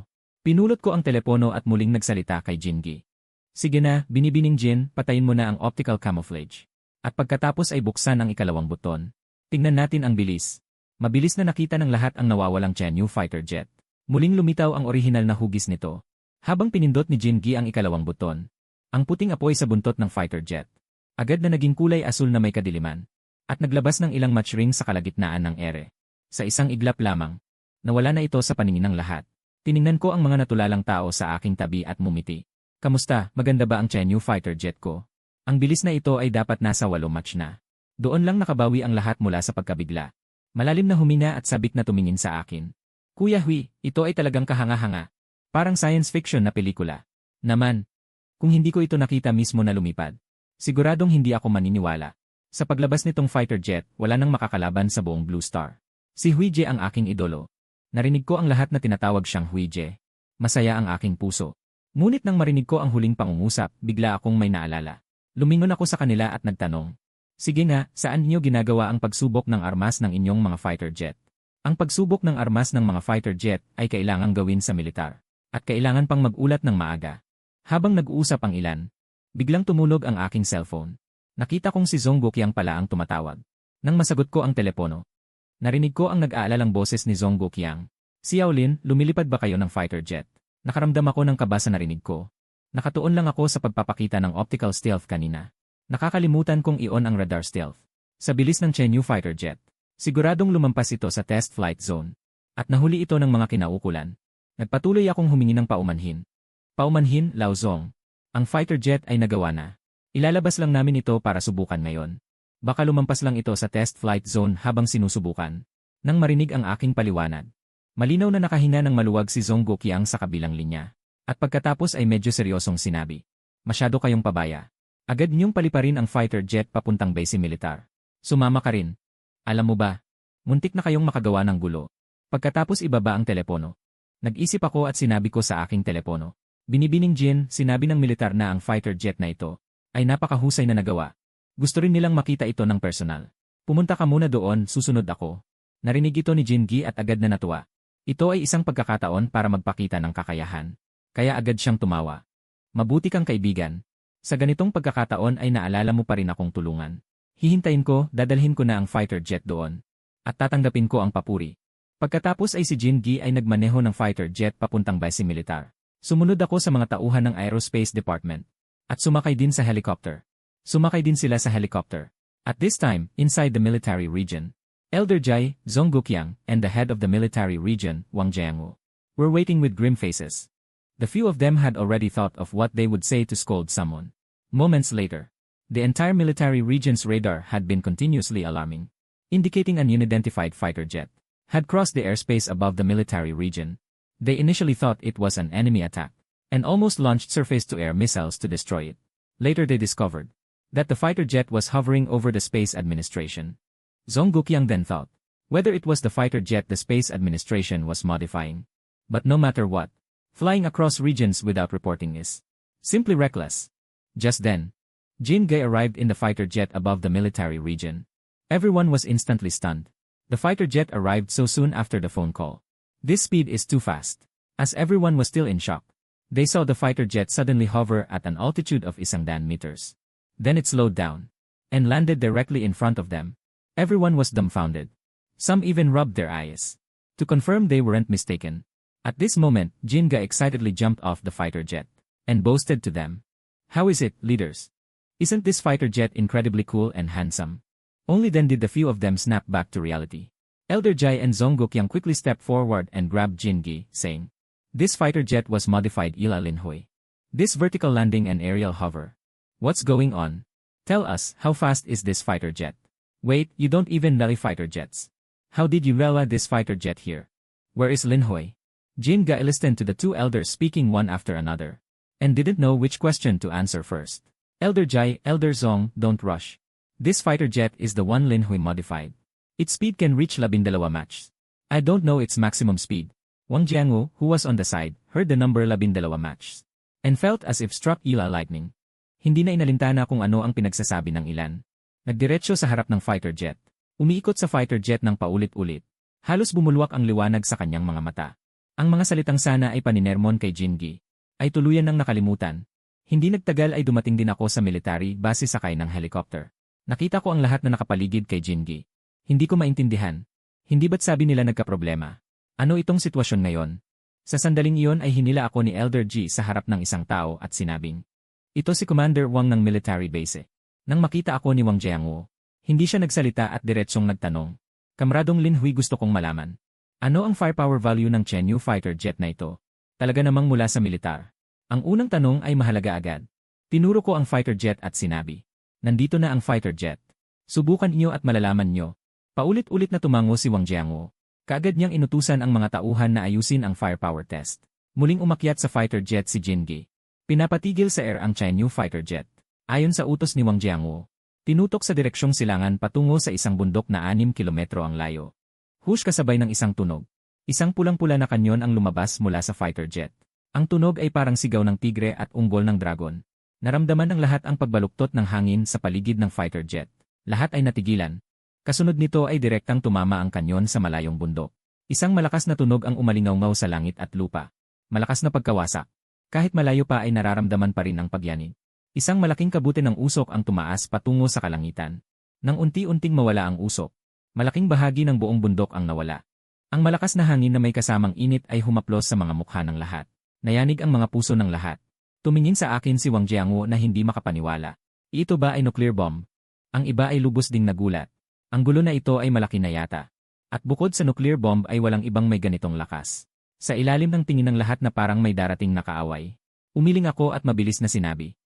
Pinulot ko ang telepono at muling nagsalita kay Jingi. Sige na, binibining Jin, patayin mo na ang optical camouflage. At pagkatapos ay buksan ang ikalawang buton. Tingnan natin ang bilis. Mabilis na nakita ng lahat ang nawawalang Chenyu fighter jet. Muling lumitaw ang orihinal na hugis nito. Habang pinindot ni Jingi ang ikalawang buton. Ang puting apoy sa buntot ng fighter jet. Agad na naging kulay asul na may kadiliman. At naglabas ng ilang match ring sa kalagitnaan ng ere. Sa isang iglap lamang. Nawala na ito sa paningin ng lahat. Tiningnan ko ang mga natulalang tao sa aking tabi at mumiti. Kamusta, maganda ba ang Chenyu fighter jet ko? Ang bilis na ito ay dapat nasa 8 match na. Doon lang nakabawi ang lahat mula sa pagkabigla. Malalim na huminga at sabik na tumingin sa akin. Kuya Hui, ito ay talagang kahanga-hanga. Parang science fiction na pelikula. Naman, kung hindi ko ito nakita mismo na lumipad, siguradong hindi ako maniniwala. Sa paglabas nitong fighter jet, wala nang makakalaban sa buong Blue Star. Si Huije ang aking idolo. Narinig ko ang lahat na tinatawag siyang Huije. Masaya ang aking puso. Ngunit nang marinig ko ang huling pangungusap, bigla akong may naalala. Lumingon ako sa kanila at nagtanong. Sige nga, saan niyo ginagawa ang pagsubok ng armas ng inyong mga fighter jet? Ang pagsubok ng armas ng mga fighter jet ay kailangang gawin sa militar. At kailangan pang mag-ulat ng maaga. Habang nag-uusap ang ilan, biglang tumulog ang aking cellphone. Nakita kong si Zong Guoqiang pala ang tumatawag. Nang masagot ko ang telepono, narinig ko ang nag-aalalang boses ni Zong Guoqiang. Xiaolin, lumilipad ba kayo ng fighter jet? Nakaramdam ako ng kaba sa narinig ko. Nakatuon lang ako sa pagpapakita ng optical stealth kanina. Nakakalimutan kong i-on ang radar stealth. Sa bilis ng Chenyu fighter jet, siguradong lumampas ito sa test flight zone. At nahuli ito ng mga kinaukulan. Nagpatuloy akong humingi ng paumanhin. Paumanhin, Lao Zong. Ang fighter jet ay nagawa na. Ilalabas lang namin ito para subukan ngayon. Baka lumampas lang ito sa test flight zone habang sinusubukan. Nang marinig ang aking paliwanag, malinaw na nakahinga ng maluwag si Zong Guoqiang sa kabilang linya. At pagkatapos ay medyo seryosong sinabi. Masyado kayong pabaya. Agad niyong paliparin ang fighter jet papuntang base militar. Sumama ka rin. Alam mo ba, muntik na kayong makagawa ng gulo. Pagkatapos ibaba ang telepono. Nag-isip ako at sinabi ko sa aking telepono. Binibining Jin, sinabi ng militar na ang fighter jet na ito ay napakahusay na nagawa. Gusto rin nilang makita ito ng personal. Pumunta ka muna doon, susunod ako. Narinig ito ni Jin Gi at agad na natuwa. Ito ay isang pagkakataon para magpakita ng kakayahan. Kaya agad siyang tumawa. Mabuti kang kaibigan. Sa ganitong pagkakataon ay naalala mo pa rin akong tulungan. Hihintayin ko, dadalhin ko na ang fighter jet doon. At tatanggapin ko ang papuri. Pagkatapos ay si Jin Gi ay nagmaneho ng fighter jet papuntang base militar. Sumunod ako sa mga tauhan ng Aerospace Department. At sumakay din sa helicopter. Sumakay din sila sa helicopter. At this time, inside the military region, Elder Jai, Zong Guoqiang, and the head of the military region, Wang Jiangwu, were waiting with grim faces. The few of them had already thought of what they would say to scold someone. Moments later, the entire military region's radar had been continuously alarming, indicating an unidentified fighter jet had crossed the airspace above the military region. They initially thought it was an enemy attack, and almost launched surface-to-air missiles to destroy it. Later they discovered that the fighter jet was hovering over the Space Administration. Zong Guoqiang then thought whether it was the fighter jet the Space Administration was modifying. But no matter what, flying across regions without reporting is simply reckless. Just then, Jin Ge arrived in the fighter jet above the military region. Everyone was instantly stunned. The fighter jet arrived so soon after the phone call. This speed is too fast. As everyone was still in shock, they saw the fighter jet suddenly hover at an altitude of 100 meters. Then it slowed down and landed directly in front of them. Everyone was dumbfounded. Some even rubbed their eyes to confirm they weren't mistaken. At this moment, Jin Ge excitedly jumped off the fighter jet and boasted to them. How is it, leaders? Isn't this fighter jet incredibly cool and handsome? Only then did the few of them snap back to reality. Elder Jai and Zong Guoqiang quickly stepped forward and grabbed Jin Gi, saying, this fighter jet was modified Ila Linhui. This vertical landing and aerial hover. What's going on? Tell us, how fast is this fighter jet? Wait, you don't even know fighter jets. How did you rely this fighter jet here? Where is Linhui? Jin Ge listened to the two elders speaking one after another, and didn't know which question to answer first. Elder Jai, Elder Zong, don't rush. This fighter jet is the one Linhui modified. Its speed can reach 12 Mach. I don't know its maximum speed. Wang Jiangwu, who was on the side, heard the number 12 Mach, and felt as if struck ila lightning. Hindi na inalintana kung ano ang pinagsasabi ng ilan. Nagdiretso sa harap ng fighter jet. Umiikot sa fighter jet ng paulit-ulit. Halos bumulwak ang liwanag sa kanyang mga mata. Ang mga salitang sana ay paninermon kay Jin Gi ay tuluyan ng nakalimutan. Hindi nagtagal ay dumating din ako sa military base sakay ng helicopter. Nakita ko ang lahat na nakapaligid kay Jin Gi. Hindi ko maintindihan. Hindi ba't sabi nila nagkaproblema? Ano itong sitwasyon ngayon? Sa sandaling iyon ay hinila ako ni Elder G sa harap ng isang tao at sinabing, ito si Commander Wang ng military base. Nang makita ako ni Wang Jiangwu, hindi siya nagsalita at diretsong nagtanong. Kamradong Linhui, gusto kong malaman. Ano ang firepower value ng Chenyu fighter jet na ito? Talaga namang mula sa militar. Ang unang tanong ay mahalaga agad. Tinuro ko ang fighter jet at sinabi, nandito na ang fighter jet. Subukan niyo at malalaman niyo. Paulit-ulit na tumango si Wang Jiangwu. Kaagad niyang inutusan ang mga tauhan na ayusin ang firepower test. Muling umakyat sa fighter jet si Jin Gi. Pinapatigil sa air ang Chenyu fighter jet. Ayon sa utos ni Wang Jiangwu, tinutok sa direksyong silangan patungo sa isang bundok na 6 kilometro ang layo. Hush, kasabay ng isang tunog. Isang pulang-pula na kanyon ang lumabas mula sa fighter jet. Ang tunog ay parang sigaw ng tigre at ungol ng dragon. Naramdaman ng lahat ang pagbaluktot ng hangin sa paligid ng fighter jet. Lahat ay natigilan. Kasunod nito ay direktang tumama ang kanyon sa malayong bundok. Isang malakas na tunog ang umalingaw-ngaw sa langit at lupa. Malakas na pagkawasak. Kahit malayo pa ay nararamdaman pa rin ang pagyanig. Isang malaking kabuti ng usok ang tumaas patungo sa kalangitan. Nang unti-unting mawala ang usok, malaking bahagi ng buong bundok ang nawala. Ang malakas na hangin na may kasamang init ay humaplos sa mga mukha ng lahat. Nayanig ang mga puso ng lahat. Tumingin sa akin si Wang Jiangwo na hindi makapaniwala. Ito ba ay nuclear bomb? Ang iba ay lubos ding nagulat. Ang gulo na ito ay malaki na yata. At bukod sa nuclear bomb ay walang ibang may ganitong lakas. Sa ilalim ng tingin ng lahat na parang may darating na kaaway. Umiling ako at mabilis na sinabi.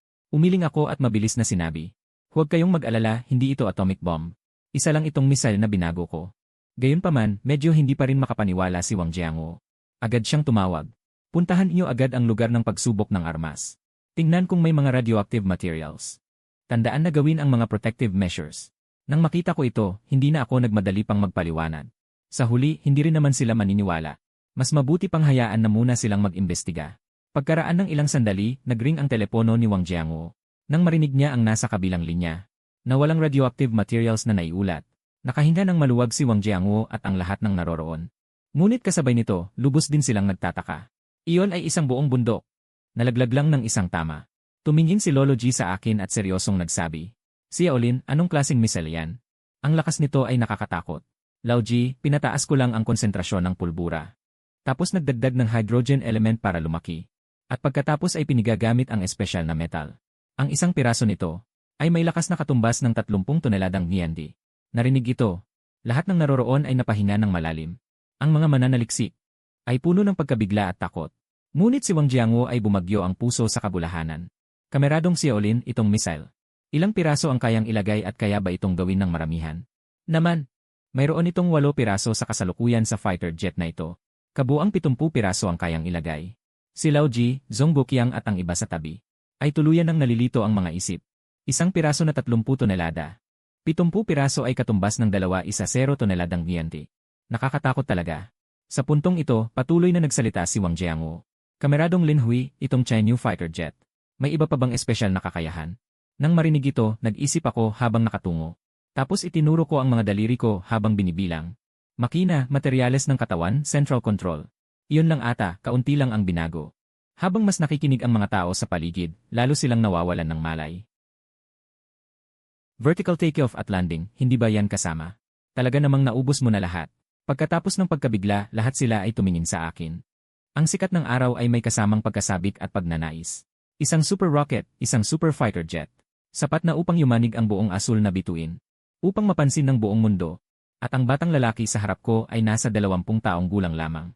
Huwag kayong mag-alala, hindi ito atomic bomb. Isa lang itong missile na binago ko. Gayunpaman, medyo hindi pa rin makapaniwala si Wang Jiangwo. Agad siyang tumawag. Puntahan niyo agad ang lugar ng pagsubok ng armas. Tingnan kung may mga radioactive materials. Tandaan na gawin ang mga protective measures. Nang makita ko ito, hindi na ako nagmadali pang magpaliwanag. Sa huli, hindi rin naman sila maniniwala. Mas mabuti pang hayaan na muna silang mag-imbestiga. Pagkaraan ng ilang sandali, nagring ang telepono ni Wang Jiangwo. Nang marinig niya ang nasa kabilang linya, na walang radioactive materials na naiulat, nakahinga ng maluwag si Wang Jiangwo at ang lahat ng naroroon. Ngunit kasabay nito, lubos din silang nagtataka. Iyon ay isang buong bundok. Nalaglag lang ng isang tama. Tumingin si Lolo G sa akin at seryosong nagsabi. Si Yaolin, anong klaseng missile yan? Ang lakas nito ay nakakatakot. Lao G, pinataas ko lang ang konsentrasyon ng pulbura. Tapos nagdagdag ng hydrogen element para lumaki. At pagkatapos ay pinigagamit ang espesyal na metal. Ang isang piraso nito ay may lakas na katumbas ng 30 toneladang TNT. Narinig ito. Lahat ng naroroon ay napahinga ng malalim. Ang mga mananaliksik ay puno ng pagkabigla at takot. Ngunit si Wang Jiangwo ay bumagyo ang puso sa kabulahanan. Kameradong si Yaolin, itong missile. Ilang piraso ang kayang ilagay at kaya ba itong gawin ng maramihan? Naman, mayroon itong 8 piraso sa kasalukuyan sa fighter jet na ito. Kabuang 70 piraso ang kayang ilagay. Si Lao Ji, Zhong Buqiang at ang iba sa tabi ay tuluyan ng nalilito ang mga isip. Isang piraso na 30 tonelada. 70 piraso ay katumbas ng 2.10 toneladang TNT. Nakakatakot talaga. Sa puntong ito, patuloy na nagsalita si Wang Jiangwo. Kameradong Lin Hui, itong China fighter jet. May iba pa bang espesyal na kakayahan? Nang marinig ito, nag-isip ako habang nakatungo. Tapos itinuro ko ang mga daliri ko habang binibilang. Makina, materyales ng katawan, central control. Iyon lang ata, kaunti lang ang binago. Habang mas nakikinig ang mga tao sa paligid, lalo silang nawawalan ng malay. Vertical takeoff at landing, hindi ba yan kasama? Talaga namang naubos mo na lahat. Pagkatapos ng pagkabigla, lahat sila ay tumingin sa akin. Ang sikat ng araw ay may kasamang pagkasabik at pagnanais. Isang super rocket, isang super fighter jet. Sapat na upang yumanig ang buong asul na bituin. Upang mapansin ng buong mundo. At ang batang lalaki sa harap ko ay nasa 20 taong gulang lamang.